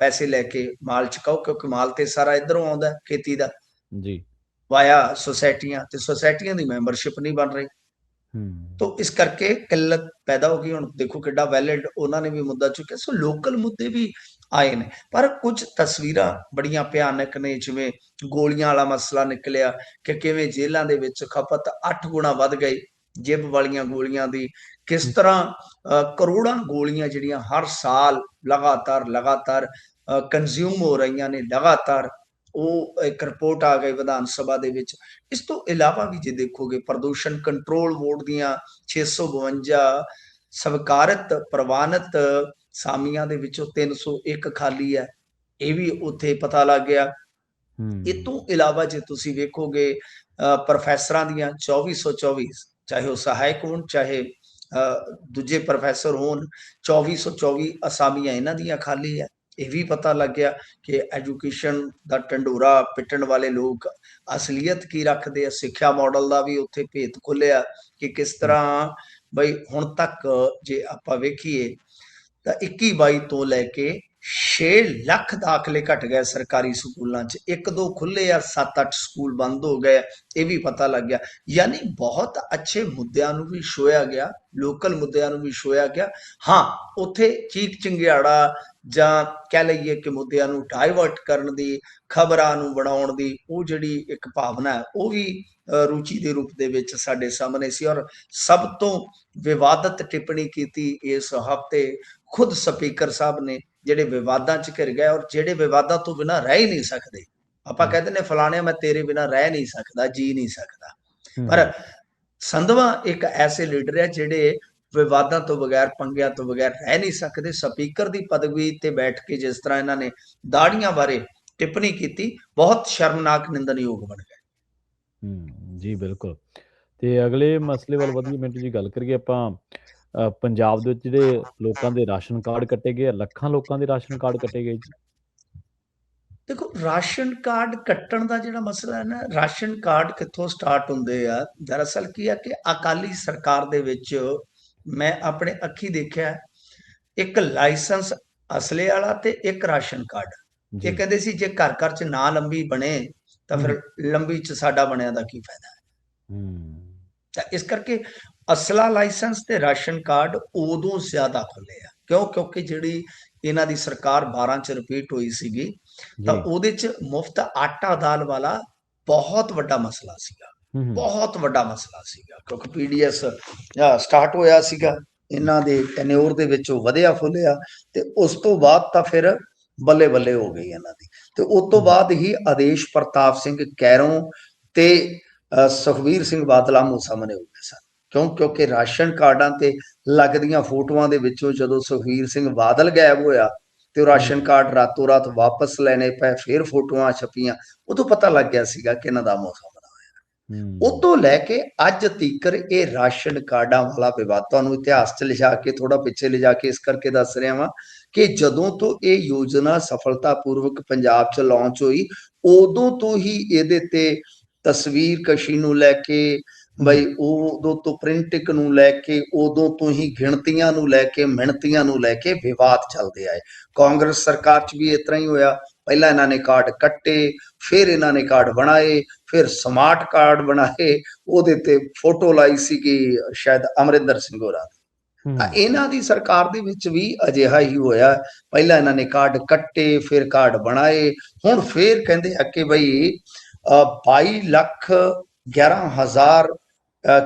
ਪੈਸੇ ਲੈ ਕੇ ਮਾਲ ਚੁਕਾਓ, ਕਿਉਂਕਿ ਮਾਲ ਤੇ ਸਾਰਾ ਇੱਧਰੋਂ ਆਉਂਦਾ ਖੇਤੀ ਦਾ, ਜੀ। ਵਾਇਆ ਸੁਸਾਇਟੀਆਂ, ਤੇ ਸੁਸਾਇਟੀਆਂ ਦੀ ਮੈਂਬਰਸ਼ਿਪ ਨਹੀਂ ਬਣ ਰਹੀ। ਹੂੰ, ਤੋ ਇਸ ਕਰਕੇ ਕਿੱਲਤ ਪੈਦਾ ਹੋ ਗਈ। ਹੁਣ ਦੇਖੋ ਕਿੱਡਾ ਵੈਲਿਡ ਉਹਨਾਂ ਨੇ ਵੀ ਮੁੱਦਾ ਚੁੱਕਿਆ। ਸੋ ਲੋਕਲ ਮੁੱਦੇ ਵੀ ਆਏ ਨੇ, ਪਰ ਕੁਝ ਤਸਵੀਰਾਂ ਬੜੀਆਂ ਭਿਆਨਕ ਨੇ। ਜਿਵੇਂ ਗੋਲੀਆਂ ਵਾਲਾ ਮਸਲਾ ਨਿਕਲਿਆ ਕਿ ਕਿਵੇਂ ਜੇਲ੍ਹਾਂ ਦੇ ਵਿੱਚ ਖਪਤ 8 ਗੁਣਾ ਵੱਧ ਗਈ ਜਿਬ ਵਾਲੀਆਂ ਗੋਲੀਆਂ ਦੀ। ਕਿਸ ਹੂੰ, ਤਰ੍ਹਾਂ ਕਰੋੜਾਂ ਗੋਲੀਆਂ ਜਿਹੜੀਆਂ ਹਰ ਸਾਲ ਲਗਾਤਾਰ ਕੰਜ਼ਿਊਮ ਹੋ ਰਹੀਆਂ ਨੇ ਲਗਾਤਾਰ। ਉਹ ਇੱਕ ਰਿਪੋਰਟ ਆ ਗਈ ਵਿਧਾਨ ਸਭਾ ਦੇ ਵਿੱਚ। ਇਸ ਤੋਂ ਇਲਾਵਾ ਵੀ ਜੇ ਦੇਖੋਗੇ, ਪ੍ਰਦੂਸ਼ਣ ਕੰਟਰੋਲ ਬੋਰਡ ਦੀਆਂ 652 ਸਵੀਕਾਰਤ ਪ੍ਰਵਾਨਿਤ ਸਾਮੀਆਂ ਦੇ ਵਿੱਚੋਂ 301 ਖਾਲੀ ਹੈ। ਇਹ ਵੀ ਉੱਥੇ ਪਤਾ ਲੱਗ ਗਿਆ। ਇਹ ਹੂੰ, ਤੋਂ ਇਲਾਵਾ ਜੇ ਤੁਸੀਂ ਵੇਖੋਗੇ, ਪ੍ਰੋਫੈਸਰਾਂ ਦੀਆਂ 2424, ਚਾਹੇ ਉਹ ਸਹਾਇਕ ਹੋਣ ਚਾਹੇ ਦੂਜੇ ਪ੍ਰੋਫੈਸਰ ਹੋਣ, 2424 ਅਸਾਮੀਆਂ ਇਹਨਾਂ ਦੀਆਂ ਖਾਲੀ ਹੈ। ਇਹ ਵੀ ਪਤਾ ਲੱਗ ਗਿਆ ਕਿ ਐਜੂਕੇਸ਼ਨ ਦਾ ਢੰਡੋਰਾ ਪਿੱਟਣ ਵਾਲੇ ਲੋਕ ਅਸਲੀਅਤ ਕੀ ਰੱਖਦੇ ਆ। ਸਿੱਖਿਆ ਮਾਡਲ ਦਾ ਵੀ ਉੱਥੇ ਭੇਤ ਖੁੱਲਿਆ ਕਿ ਕਿਸ ਹੂੰ, ਤਰ੍ਹਾਂ ਬਈ ਹੁਣ ਤੱਕ ਜੇ ਆਪਾਂ ਵੇਖੀਏ ਤਾਂ 21-22 ਤੋਂ ਲੈ ਕੇ 6 ਲੱਖ ਦਾਖਲੇ ਘਟ ਗਏ ਸਰਕਾਰੀ ਸਕੂਲਾਂ 'ਚ। ਇੱਕ ਦੋ ਖੁੱਲੇ ਆ, 7-8 ਸਕੂਲ ਬੰਦ ਹੋ ਗਏ। ਇਹ ਵੀ ਪਤਾ ਲੱਗ ਗਿਆ। ਯਾਨੀ ਬਹੁਤ ਅੱਛੇ ਮੁੱਦਿਆਂ ਨੂੰ ਵੀ ਛੋਇਆ ਗਿਆ, ਲੋਕਲ ਮੁੱਦਿਆਂ ਨੂੰ ਵੀ ਛੋਇਆ ਗਿਆ। ਹਾਂ, ਉੱਥੇ ਚੀਕ ਚਿੰਗਿਆੜਾ ਜਾਂ ਕਹਿ ਲਈਏ ਕਿ ਮੁੱਦਿਆਂ ਨੂੰ ਡਾਇਵਰਟ ਕਰਨ ਦੀ, ਖਬਰਾਂ ਨੂੰ ਬਣਾਉਣ ਦੀ ਉਹ ਜਿਹੜੀ ਇੱਕ ਭਾਵਨਾ ਹੈ, ਉਹ ਵੀ ਰੁਚੀ ਦੇ ਰੂਪ ਦੇ ਵਿੱਚ ਸਾਡੇ ਸਾਹਮਣੇ ਸੀ। ਔਰ ਸਭ ਤੋਂ ਵਿਵਾਦਤ ਟਿੱਪਣੀ ਕੀਤੀ ਇਸ ਹਫ਼ਤੇ ਖੁਦ ਸਪੀਕਰ ਸਾਹਿਬ ਨੇ, ਜਿਹੜੇ ਵਿਵਾਦਾਂ 'ਚ ਘਿਰ ਗਏ ਔਰ ਜਿਹੜੇ ਵਿਵਾਦਾਂ ਤੋਂ ਬਿਨਾਂ ਰਹਿ ਹੀ ਨਹੀਂ ਸਕਦੇ। ਆਪਾਂ ਹੂੰ, ਕਹਿੰਦੇ ਨੇ ਫਲਾਣਿਆ ਮੈਂ ਤੇਰੇ ਬਿਨਾਂ ਰਹਿ ਨਹੀਂ ਸਕਦਾ, ਜੀ ਨਹੀਂ ਸਕਦਾ। ਹੂੰ, ਪਰ ਹੂੰ, ਸੰਧਵਾ ਇੱਕ ਐਸੇ ਲੀਡਰ ਹੈ ਜਿਹੜੇ ਵਿਵਾਦਾਂ ਤੋਂ ਬਗੈਰ, ਪੰਗਿਆਂ ਤੋਂ ਬਗੈਰ ਰਹਿ ਨਹੀਂ ਸਕਦੇ। ਸਪੀਕਰ ਦੀ ਪਦਵੀ ਤੇ ਬੈਠ ਕੇ ਜਿਸ ਤਰ੍ਹਾਂ ਇਹਨਾਂ ਨੇ ਦਾੜੀਆਂ ਬਾਰੇ ਟਿੱਪਣੀ ਕੀਤੀ, ਬਹੁਤ ਸ਼ਰਮਨਾਕ ਨਿੰਦਣਯੋਗ ਬਣ ਗਏ। ਜੀ, ਬਿਲਕੁਲ। ਤੇ ਅਗਲੇ ਮਸਲੇ ਵੱਲ ਵਧੀਏ ਮਿੰਟੂ ਜੀ, ਗੱਲ ਕਰੀਏ ਆਪਾਂ। ਪੰਜਾਬ ਦੇ ਵਿੱਚ ਜਿਹੜੇ ਲੋਕਾਂ ਦੇ ਰਾਸ਼ਨ ਕਾਰਡ ਕੱਟੇ ਗਏ ਆ, ਲੱਖਾਂ ਲੋਕਾਂ ਦੇ ਰਾਸ਼ਨ ਕਾਰਡ ਕੱਟੇ ਗਏ ਜੀ। ਦੇਖੋ, ਰਾਸ਼ਨ ਕਾਰਡ ਕੱਟਣ ਦਾ ਜਿਹੜਾ ਮਸਲਾ ਹੈ ਨਾ, ਰਾਸ਼ਨ ਕਾਰਡ ਕਿੱਥੋਂ ਸਟਾਰਟ ਹੁੰਦੇ ਆ। ਦਰਅਸਲ ਕੀ ਆ ਕਿ ਅਕਾਲੀ ਸਰਕਾਰ ਦੇ ਵਿੱਚ ਮੈਂ ਆਪਣੇ ਅੱਖੀ ਦੇਖਿਆ, ਇੱਕ ਲਾਇਸੈਂਸ ਅਸਲੇ ਵਾਲਾ ਤੇ ਇੱਕ ਰਾਸ਼ਨ ਕਾਰਡ। ਇਹ ਜੀ। ਕਹਿੰਦੇ ਸੀ ਜੇ ਘਰ ਘਰ 'ਚ ਨਾ ਲੰਬੀ ਬਣੇ ਤਾਂ ਹੂੰ, ਹੂੰ, ਫਿਰ ਲੰਬੀ 'ਚ ਸਾਡਾ ਬਣਿਆ ਦਾ ਕੀ ਫਾਇਦਾ। ਹੂੰ, ਤਾਂ ਇਸ ਕਰਕੇ ਅਸਲਾ ਲਾਇਸੈਂਸ ਤੇ ਰਾਸ਼ਨ ਕਾਰਡ ਉਦੋਂ ਜ਼ਿਆਦਾ ਖੁੱਲੇ ਆ। ਕਿਉਂ? ਕਿਉਂਕਿ ਜਿਹੜੀ ਇਹਨਾਂ ਦੀ ਸਰਕਾਰ 12 ਚ ਰਿਪੀਟ ਹੋਈ ਸੀਗੀ, ਤਾਂ ਜੀ। ਉਹਦੇ ਚ ਮੁਫਤ ਆਟਾ ਦਾਲ ਵਾਲਾ ਬਹੁਤ ਵੱਡਾ ਮਸਲਾ ਸੀਗਾ, ਬਹੁਤ ਵੱਡਾ ਮਸਲਾ ਸੀਗਾ, ਕਿਉਂਕਿ ਪੀਡੀਐਸ ਸਟਾਰਟ ਹੋਇਆ ਸੀਗਾ, ਇਹਨਾਂ ਦੇ ਟੈਨਿਓਰ ਦੇ ਵਿੱਚ ਉਹ ਵਧਿਆ ਫੁੱਲਿਆ, ਤੇ ਉਸ ਤੋਂ ਬਾਅਦ ਤਾਂ ਫਿਰ ਬੱਲੇ ਬੱਲੇ ਹੋ ਗਈ ਇਹਨਾਂ ਦੀ। ਤੇ ਉਸ ਤੋਂ ਬਾਅਦ ਹੀ ਆਦੇਸ਼ ਪ੍ਰਤਾਪ ਸਿੰਘ ਕੈਰੋਂ ਤੇ ਸੁਖਬੀਰ ਸਿੰਘ ਬਾਦਲ ਆਮੋ ਸਾਹਮਣੇ ਹੋ ਗਏ ਸਨ। ਕਿਉਂਕਿ ਰਾਸ਼ਨ ਕਾਰਡਾਂ ਤੇ ਲੱਗਦੀਆਂ ਫੋਟੋਆਂ ਦੇ ਵਿੱਚੋਂ ਜਦੋਂ ਸੁਖਬੀਰ ਸਿੰਘ ਬਾਦਲ ਗਾਇਬ ਹੋਇਆ ਤੇ ਉਹ ਰਾਸ਼ਨ ਕਾਰਡ ਰਾਤੋਂ ਰਾਤ ਵਾਪਸ ਲੈਣੇ ਪਏ, ਫਿਰ ਫੋਟੋਆਂ ਛਪੀਆਂ, ਉਦੋਂ ਪਤਾ ਲੱਗ ਗਿਆ ਸੀਗਾ ਕਿ ਇਹਨਾਂ ਦਾ ਆਮੋ ਸਾਹਮਣਾ ਹੋਇਆ। ਉਤੋਂ ਲੈ ਕੇ ਅੱਜ ਤੀਕਰ ਇਹ ਰਾਸ਼ਨ ਕਾਰਡਾਂ ਵਾਲਾ ਵਿਵਾਦ, ਤੁਹਾਨੂੰ ਇਤਿਹਾਸ 'ਚ ਲਿਜਾ ਕੇ ਥੋੜਾ ਪਿੱਛੇ ਲਿਜਾ ਕੇ ਇਸ ਕਰਕੇ ਦੱਸ ਰਿਹਾ ਵਾਂ ਕਿ ਜਦੋਂ ਤੋਂ ਇਹ ਯੋਜਨਾ ਸਫਲਤਾਪੂਰਵਕ ਪੰਜਾਬ 'ਚ ਲਾਂਚ ਹੋਈ, ਉਦੋਂ ਤੋਂ ਹੀ ਇਹਦੇ ਤੇ ਤਸਵੀਰ ਕਸ਼ੀ ਨੂੰ ਲੈ ਕੇ, ਬਈ ਉਦੋਂ ਤੋਂ ਪ੍ਰਿੰਟਿੰਗ ਨੂੰ ਲੈ ਕੇ, ਉਦੋਂ ਤੋਂ ਹੀ ਗਿਣਤੀਆਂ ਨੂੰ ਲੈ ਕੇ, ਮਿਣਤੀਆਂ ਨੂੰ ਲੈ ਕੇ ਵਿਵਾਦ ਚੱਲਦੇ ਆਏ। ਕਾਂਗਰਸ ਸਰਕਾਰ 'ਚ ਵੀ ਇਸ ਤਰ੍ਹਾਂ ਹੀ ਹੋਇਆ, ਪਹਿਲਾਂ ਇਹਨਾਂ ਨੇ ਕਾਰਡ ਕੱਟੇ, ਫਿਰ ਇਹਨਾਂ ਨੇ ਕਾਰਡ ਬਣਾਏ, ਫਿਰ ਸਮਾਰਟ ਕਾਰਡ ਬਣਾਏ, ਉਹਦੇ ਤੇ ਫੋਟੋ ਲਾਈ ਸੀਗੀ ਸ਼ਾਇਦ ਅਮਰਿੰਦਰ ਸਿੰਘ ਹੋਰਾਂ ਦੀ। ਇਹਨਾਂ ਦੀ ਸਰਕਾਰ ਦੇ ਵਿੱਚ ਵੀ ਅਜਿਹਾ ਹੀ ਹੋਇਆ, ਪਹਿਲਾਂ ਇਹਨਾਂ ਨੇ ਕਾਰਡ ਕੱਟੇ, ਫਿਰ ਕਾਰਡ ਬਣਾਏ, ਹੁਣ ਫਿਰ ਕਹਿੰਦੇ ਆ ਕਿ ਬਈ 22,11,000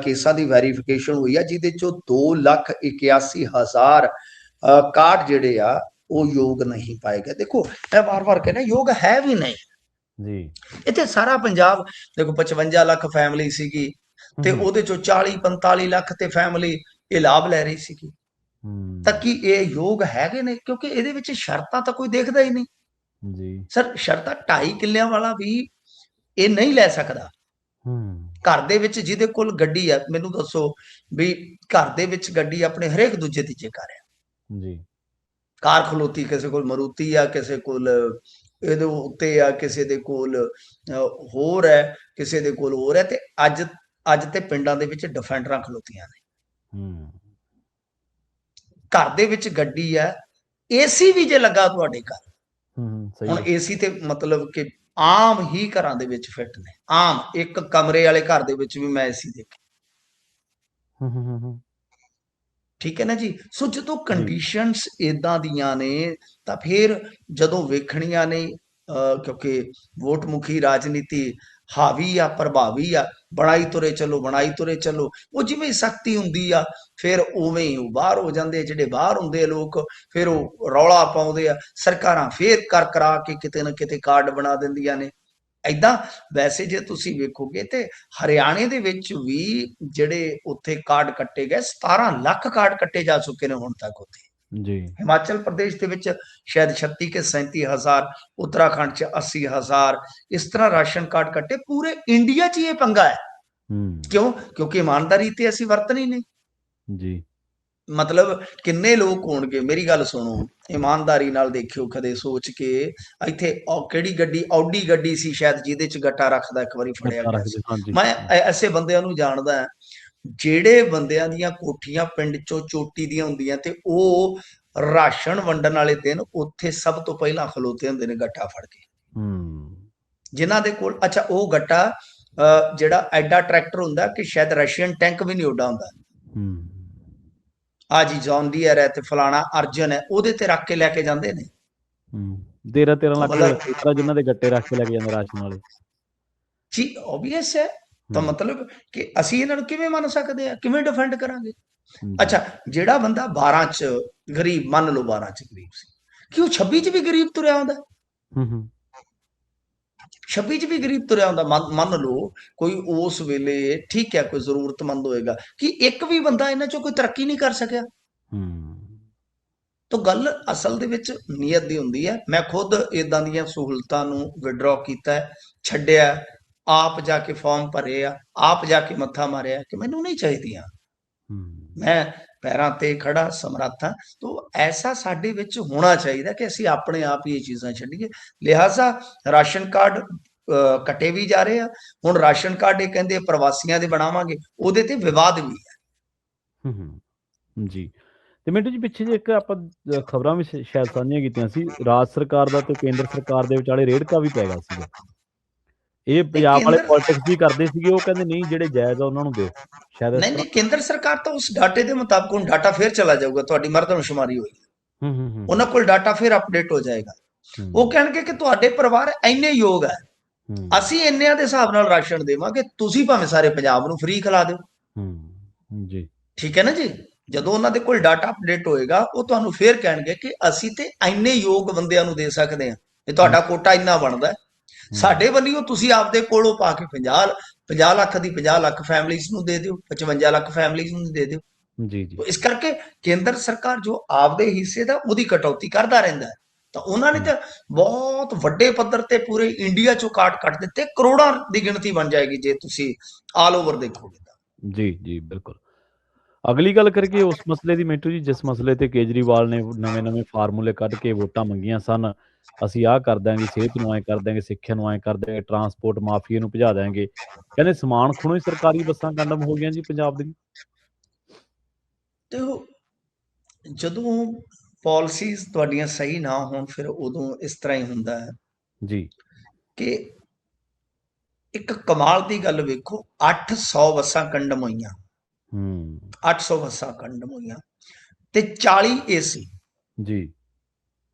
ਕੇਸਾਂ ਦੀ ਵੈਰੀਫਿਕੇਸ਼ਨ ਹੋਈ ਆ, ਜਿਹਦੇ ਚੋਂ 2,81,000 ਕਾਰਡ ਜਿਹੜੇ ਆ ਉਹ ਯੋਗ ਨਹੀਂ ਪਾਏ ਗਏ। ਦੇਖੋ ਮੈਂ ਵਾਰ-ਵਾਰ ਕਹਿੰਦਾ ਯੋਗ ਹੈ ਵੀ ਨਹੀਂ ਜੀ। ਇੱਥੇ ਸਾਰਾ ਪੰਜਾਬ ਦੇਖੋ 55 ਲੱਖ ਫੈਮਿਲੀ ਸੀਗੀ, ਤੇ ਉਹਦੇ ਚੋਂ 40-45 ਲੱਖ ਤੇ ਫੈਮਿਲੀ ਇਹ ਲਾਭ ਲੈ ਰਹੀ ਸੀਗੀ, ਤਾਂ ਕੀ ਇਹ ਯੋਗ ਹੈਗੇ ਨੇ? ਕਿਉਂਕਿ ਇਹਦੇ ਵਿੱਚ ਸ਼ਰਤਾਂ ਤਾਂ ਕੋਈ ਦੇਖਦਾ ਹੀ ਨਹੀਂ ਜੀ। ਸਰ ਸ਼ਰਤਾਂ 2.5 ਕਿੱਲਿਆਂ ਵਾਲਾ ਵੀ ਇਹ ਨਹੀਂ ਲੈ ਸਕਦਾ। ਘਰ ਦੇ ਵਿੱਚ ਜਿਹਦੇ ਕੋਲ ਗੱਡੀ ਆ, ਮੈਨੂੰ ਦੱਸੋ ਵੀ ਘਰ ਦੇ ਵਿੱਚ ਗੱਡੀ ਆਪਣੇ ਹਰੇਕ ਦੂਜੇ ਤੀਜੇ ਘਰ ਆ ਜੀ, ਕਾਰ ਖਲੋਤੀ, ਕਿਸੇ ਕੋਲ ਮਰੂਤੀ ਆ, ਕਿਸੇ ਕੋਲ ਇਹਦੇ ਉੱਤੇ ਆ, ਕਿਸੇ ਦੇ ਕੋਲ ਹੋਰ ਹੈ, ਕਿਸੇ ਦੇ ਕੋਲ ਹੋਰ ਹੈ, ਤੇ ਅੱਜ ਤੇ ਪਿੰਡਾਂ ਦੇ ਵਿੱਚ ਡਿਫੈਂਡਰਾਂ ਖਲੋਤੀਆਂ ਨੇ। ਘਰ ਦੇ ਵਿੱਚ ਗੱਡੀ ਆ, ਏਸੀ ਵੀ ਜੇ ਲੱਗਾ ਤੁਹਾਡੇ ਘਰ, ਹੁਣ ਏਸੀ ਤੇ ਮਤਲਬ ਕਿ ਆਮ ਹੀ ਘਰਾਂ ਦੇ ਵਿੱਚ ਫਿੱਟ ਨੇ, ਆਮ ਇੱਕ ਕਮਰੇ ਵਾਲੇ ਘਰ ਦੇ ਵਿੱਚ ਵੀ ਮੈਂ ਏਸੀ ਦੇਖੇ, ਠੀਕ ਹੈ ਨਾ ਜੀ। ਸੋ ਜਦੋਂ ਕੰਡੀਸ਼ਨਸ ਇਦਾਂ ਦੀਆਂ ਨੇ, ਤਾਂ ਫਿਰ ਜਦੋਂ ਵੇਖਣੀਆਂ ਨੇ, ਕਿਉਂਕਿ ਵੋਟ ਮੁਖੀ ਰਾਜਨੀਤੀ ਹਾਵੀ ਆ, ਪ੍ਰਭਾਵੀ ਆ, ਬਣਾਈ ਤੁਰੇ ਚੱਲੋ, ਬਣਾਈ ਤੁਰੇ ਚੱਲੋ, ਉਹ ਜਿਵੇਂ ਸਖਤੀ ਹੁੰਦੀ ਆ ਫਿਰ ਉਵੇਂ ਹੀ ਉਹ ਬਾਹਰ ਹੋ ਜਾਂਦੇ, ਜਿਹੜੇ ਬਾਹਰ ਹੁੰਦੇ ਆ ਲੋਕ ਫਿਰ ਉਹ ਰੌਲਾ ਪਾਉਂਦੇ ਆ, ਸਰਕਾਰਾਂ ਫੇਰ ਕਰ ਕਰਾ ਕੇ ਕਿਤੇ ਨਾ ਕਿਤੇ ਕਾਰਡ ਬਣਾ ਦਿੰਦੀਆਂ ਨੇ ਏਦਾਂ। ਵੈਸੇ ਜੇ ਤੁਸੀਂ ਵੇਖੋਗੇ ਤੇ ਹਰਿਆਣੇ ਦੇ ਵਿੱਚ ਵੀ ਜਿਹੜੇ ਉੱਥੇ ਕਾਰਡ ਕੱਟੇ ਗਏ, 17 ਲੱਖ ਕਾਰਡ ਕੱਟੇ ਜਾ ਚੁੱਕੇ ਨੇ ਹੁਣ ਤੱਕ ਉੱਥੇ ਜੀ। ਹਿਮਾਚਲ ਪ੍ਰਦੇਸ਼ ਦੇ ਵਿੱਚ ਸ਼ਾਇਦ 36 ਕੇ 37,000, ਉੱਤਰਾਖੰਡ 'ਚ 80,000, ਇਸ ਤਰ੍ਹਾਂ ਰਾਸ਼ਨ ਕਾਰਡ ਕੱਟੇ। ਪੂਰੇ ਇੰਡੀਆ 'ਚ ਇਹ ਪੰਗਾ ਹੈ। ਕਿਉਂ? ਕਿਉਂਕਿ ਇਮਾਨਦਾਰੀ ਤੇ ਅਸੀਂ ਵਰਤਣੀ ਨਹੀਂ ਜੀ। ਮਤਲਬ ਕਿੰਨੇ ਲੋਕ ਹੋਣਗੇ, ਮੇਰੀ ਗੱਲ ਸੁਣੋ, ਇਮਾਨਦਾਰੀ ਨਾਲ ਦੇਖਿਓ ਕਦੇ ਸੋਚ ਕੇ, ਇੱਥੇ ਕਿਹੜੀ ਗੱਡੀ, ਆਡੀ ਗੱਡੀ ਸੀ ਸ਼ਾਇਦ, ਜਿਹਦੇ 'ਚ ਗੱਟਾ ਰੱਖਦਾ ਇੱਕ ਵਾਰੀ ਫੜਿਆ ਗਿਆ ਸੀ। ਮੈਂ ਐਸੇ ਬੰਦਿਆਂ ਨੂੰ ਜਾਣਦਾ ਜਿਹੜੇ ਬੰਦਿਆਂ ਦੀਆਂ ਕੋਠੀਆਂ ਪਿੰਡ 'ਚੋਂ ਚੋਟੀ ਦੀਆਂ ਹੁੰਦੀਆਂ, ਤੇ ਉਹ ਰਾਸ਼ਨ ਵੰਡਣ ਵਾਲੇ ਦਿਨ ਉੱਥੇ ਸਭ ਤੋਂ ਪਹਿਲਾਂ ਖਲੋਤੇ ਹੁੰਦੇ ਨੇ ਗੱਟਾ ਫੜ ਕੇ, ਜਿਨ੍ਹਾਂ ਦੇ ਕੋਲ ਅੱਛਾ ਉਹ ਗੱਟਾ ਜਿਹੜਾ ਐਡਾ ਟਰੈਕਟਰ ਹੁੰਦਾ ਕਿ ਸ਼ਾਇਦ ਰਸ਼ੀਅਨ ਟੈਂਕ ਵੀ ਨਹੀਂ ਉੱਡਾ ਹੁੰਦਾ, ਆ ਜੀ ਜੌਨ ਡੀਅਰ ਹੈ ਤੇ ਫਲਾਣਾ ਅਰਜਨ ਹੈ, ਉਹਦੇ ਤੇ ਰੱਖ ਕੇ ਲੈ ਕੇ ਜਾਂਦੇ ਨੇ। 13 ਲੱਖ ਜਿਨ੍ਹਾਂ ਦੇ ਗੱਟੇ ਰੱਖ ਕੇ ਲੈ ਕੇ ਜਾਂਦੇ ਰਾਸ਼ਨ ਵਾਲੇ ਜੀ, ਓਬਵੀਅਸ ਹੈ। ਤਾਂ ਮਤਲਬ ਕਿ ਅਸੀਂ ਇਹਨਾਂ ਨੂੰ ਕਿਵੇਂ ਮੰਨ ਸਕਦੇ ਆ, ਕਿਵੇਂ ਡਿਫੈਂਡ ਕਰਾਂਗੇ? ਅੱਛਾ ਜਿਹੜਾ ਬੰਦਾ 12 ਚ ਗਰੀਬ, ਮੰਨ ਲਓ 12 ਚ ਗਰੀਬ ਸੀ, ਕਿ ਉਹ 26 ਚ ਵੀ ਗਰੀਬ ਤੁਰਿਆ ਆਉਂਦਾ, 26 ਚ ਵੀ ਗਰੀਬ ਤੁਰਿਆ ਆਉਂਦਾ। ਮੰਨ ਲਓ ਕੋਈ ਉਸ ਵੇਲੇ ਠੀਕ ਹੈ ਕੋਈ ਜ਼ਰੂਰਤਮੰਦ ਹੋਏਗਾ, ਕਿ ਇੱਕ ਵੀ ਬੰਦਾ ਇਹਨਾਂ ਚੋਂ ਕੋਈ ਤਰੱਕੀ ਨਹੀਂ ਕਰ ਸਕਿਆ। ਤਾਂ ਗੱਲ ਅਸਲ ਦੇ ਵਿੱਚ ਨੀਅਤ ਦੀ ਹੁੰਦੀ ਹੈ। ਮੈਂ ਖੁਦ ਇਦਾਂ ਦੀਆਂ ਸਹੂਲਤਾਂ ਨੂੰ ਵਿਡਰਾ ਕੀਤਾ, ਛੱਡਿਆ, ਆਪ ਜਾ ਕੇ ਫਾਰਮ ਭਰੇ ਆ, ਆਪ ਜਾ ਕੇ ਮੱਥਾ ਮਾਰਿਆ ਕਿ ਮੈਨੂੰ ਨਹੀਂ ਚਾਹੀਦੀਆਂ, ਮੈਂ ਪੈਰਾਂ ਤੇ ਖੜਾ ਸਮਰੱਥ ਹਾਂ। ਤਾਂ ਐਸਾ ਸਾਡੇ ਵਿੱਚ ਹੋਣਾ ਚਾਹੀਦਾ ਕਿ ਅਸੀਂ ਆਪਣੇ ਆਪ ਹੀ ਇਹ ਚੀਜ਼ਾਂ ਛੱਡੀਏ। ਲਿਹਾਜ਼ਾ ਰਾਸ਼ਨ ਕਾਰਡ ਕੱਟੇ ਵੀ ਜਾ ਰਹੇ ਆ। ਹੁਣ ਰਾਸ਼ਨ ਕਾਰਡ ਇਹ ਕਹਿੰਦੇ ਪ੍ਰਵਾਸੀਆਂ ਦੇ ਬਣਾਵਾਂਗੇ, ਉਹਦੇ ਤੇ ਵਿਵਾਦ ਵੀ ਹੈ ਜੀ। ਤੇ ਮਿੰਟੂ ਜੀ ਪਿੱਛੇ ਜੇ ਇੱਕ ਆਪਾਂ ਖਬਰਾਂ ਵੀ ਸ਼ਾਇਦ ਸਾਂਝੀਆਂ ਕੀਤੀਆਂ ਸੀ, ਰਾਜ ਸਰਕਾਰ ਦਾ ਤੇ ਕੇਂਦਰ ਸਰਕਾਰ ਦੇ ਵਿਚਾਲੇ ਰੇੜਕਾ ਵੀ ਪੈ ਗਿਆ ਸੀਗਾ। ਇਹ ਪੰਜਾਬ ਵਾਲੇ ਪੋਲਿਟਿਕਸ ਵੀ ਕਰਦੇ ਸੀਗੇ, ਉਹ ਕਹਿੰਦੇ ਨਹੀਂ ਜਿਹੜੇ ਜਾਇਜ਼ ਆ ਉਹਨਾਂ ਨੂੰ ਦਿਓ ਸ਼ਾਇਦ। ਨਹੀਂ ਕੇਂਦਰ ਸਰਕਾਰ ਤਾਂ ਉਸ ਡਾਟੇ ਦੇ ਮੁਤਾਬਕ, ਹੁਣ ਡਾਟਾ ਫੇਰ ਚਲਾ ਜਾਊਗਾ, ਤੁਹਾਡੀ ਮਰਦਮਸ਼ੁਮਾਰੀ ਹੋਈ, ਉਹਨਾਂ ਕੋਲ ਡਾਟਾ ਫਿਰ ਅਪਡੇਟ ਹੋ ਜਾਏਗਾ। ਉਹ ਕਹਿਣਗੇ ਕਿ ਤੁਹਾਡੇ ਪਰਿਵਾਰ ਇੰਨੇ ਯੋਗ ਹੈ, ਅਸੀਂ ਇੰਨਿਆਂ ਦੇ ਹਿਸਾਬ ਨਾਲ ਰਾਸ਼ਨ ਦੇਵਾਂਗੇ, ਤੁਸੀਂ ਭਾਵੇਂ ਸਾਰੇ ਪੰਜਾਬ ਨੂੰ ਫ੍ਰੀ ਖਿਲਾ ਦਿਓ। ਜੀ ਠੀਕ ਹੈ ਨਾ ਜੀ। ਜਦੋਂ ਉਹਨਾਂ ਦੇ ਕੋਲ ਡਾਟਾ ਅਪਡੇਟ ਹੋਏਗਾ, ਉਹ ਤੁਹਾਨੂੰ ਫੇਰ ਕਹਿਣਗੇ ਕਿ ਅਸੀਂ ਤੇ ਇੰਨੇ ਯੋਗ ਬੰਦਿਆਂ ਨੂੰ ਦੇ ਸਕਦੇ ਹਾਂ, ਤੇ ਤੁਹਾਡਾ ਕੋਟਾ ਇੰਨਾ ਬਣਦਾ, ਸਾਡੇ ਵੱਲੋਂ ਤੁਸੀਂ ਆਪਦੇ ਕੋਲੋਂ ਪਾ ਕੇ 50 ਲੱਖ ਦੀ 50 ਲੱਖ ਫੈਮਲੀਜ਼ ਨੂੰ ਦੇ ਦਿਓ, 55 ਲੱਖ ਫੈਮਲੀਜ਼ ਨੂੰ ਦੇ ਦਿਓ। ਜੀ ਇਸ ਕਰਕੇ ਕੇਂਦਰ ਸਰਕਾਰ ਜੋ ਆਪਦੇ ਹਿੱਸੇ ਦਾ ਉਹਦੀ ਕਟੌਤੀ ਕਰਦਾ ਰਹਿੰਦਾ ਹੈ, ਤਾਂ ਉਹਨਾਂ ਨੇ ਤਾਂ ਬਹੁਤ ਵੱਡੇ ਪੱਧਰ ਤੇ ਪੂਰੇ ਇੰਡੀਆ ਚੋਂ ਕਾਟ ਕੱਟ ਦਿੱਤੇ, ਕਰੋੜਾਂ ਦੀ ਗਿਣਤੀ ਬਣ ਜਾਏਗੀ ਜੇ ਤੁਸੀਂ ਆਲ ਓਵਰ ਦੇਖੋਗੇ ਤਾਂ। ਜੀ ਬਿਲਕੁਲ। ਅਗਲੀ ਗੱਲ ਕਰੀਏ ਉਸ ਮਸਲੇ ਦੀ ਮਿੰਟੂ ਜੀ, ਜਿਸ ਮਸਲੇ ਤੇ ਕੇਜਰੀਵਾਲ ਨੇ ਨਵੇਂ ਫਾਰਮੂਲੇ ਕੱਢ ਕੇ ਵੋਟਾਂ ਮੰਗੀਆਂ ਸਨ। ਅਸੀਂ ਆਹ ਕਰ ਦਾਂਗੇ, ਸਿਹਤ ਨੂੰ ਐਂ ਕਰ ਦਾਂਗੇ, ਸਿੱਖਿਆ ਨੂੰ ਐਂ ਕਰ ਦਾਂਗੇ, ਟਰਾਂਸਪੋਰਟ ਮਾਫੀਏ ਨੂੰ ਭਜਾ ਦਾਂਗੇ। ਕਹਿੰਦੇ ਸਮਾਨ ਖੁਣੋ ਹੀ ਸਰਕਾਰੀ ਬੱਸਾਂ ਕੰਡਮ ਹੋ ਗਈਆਂ ਜੀ ਪੰਜਾਬ ਦੀਆਂ। ਤੇ ਜਦੋਂ ਪਾਲਿਸੀਜ਼ ਤੁਹਾਡੀਆਂ ਸਹੀ ਨਾ ਹੋਣ, ਫਿਰ ਉਦੋਂ ਇਸ ਤਰ੍ਹਾਂ ਹੀ ਹੁੰਦਾ ਹੈ ਜੀ ਕਿ ਇੱਕ ਕਮਾਲ ਦੀ ਗੱਲ ਵੇਖੋ, 800 ਬੱਸਾਂ ਕੰਡਮ ਹੋਈਆਂ, 800 ਬੱਸਾਂ ਕੰਡਮ ਹੋਈਆਂ ਤੇ 40 ਏਸੀ, ਜੀ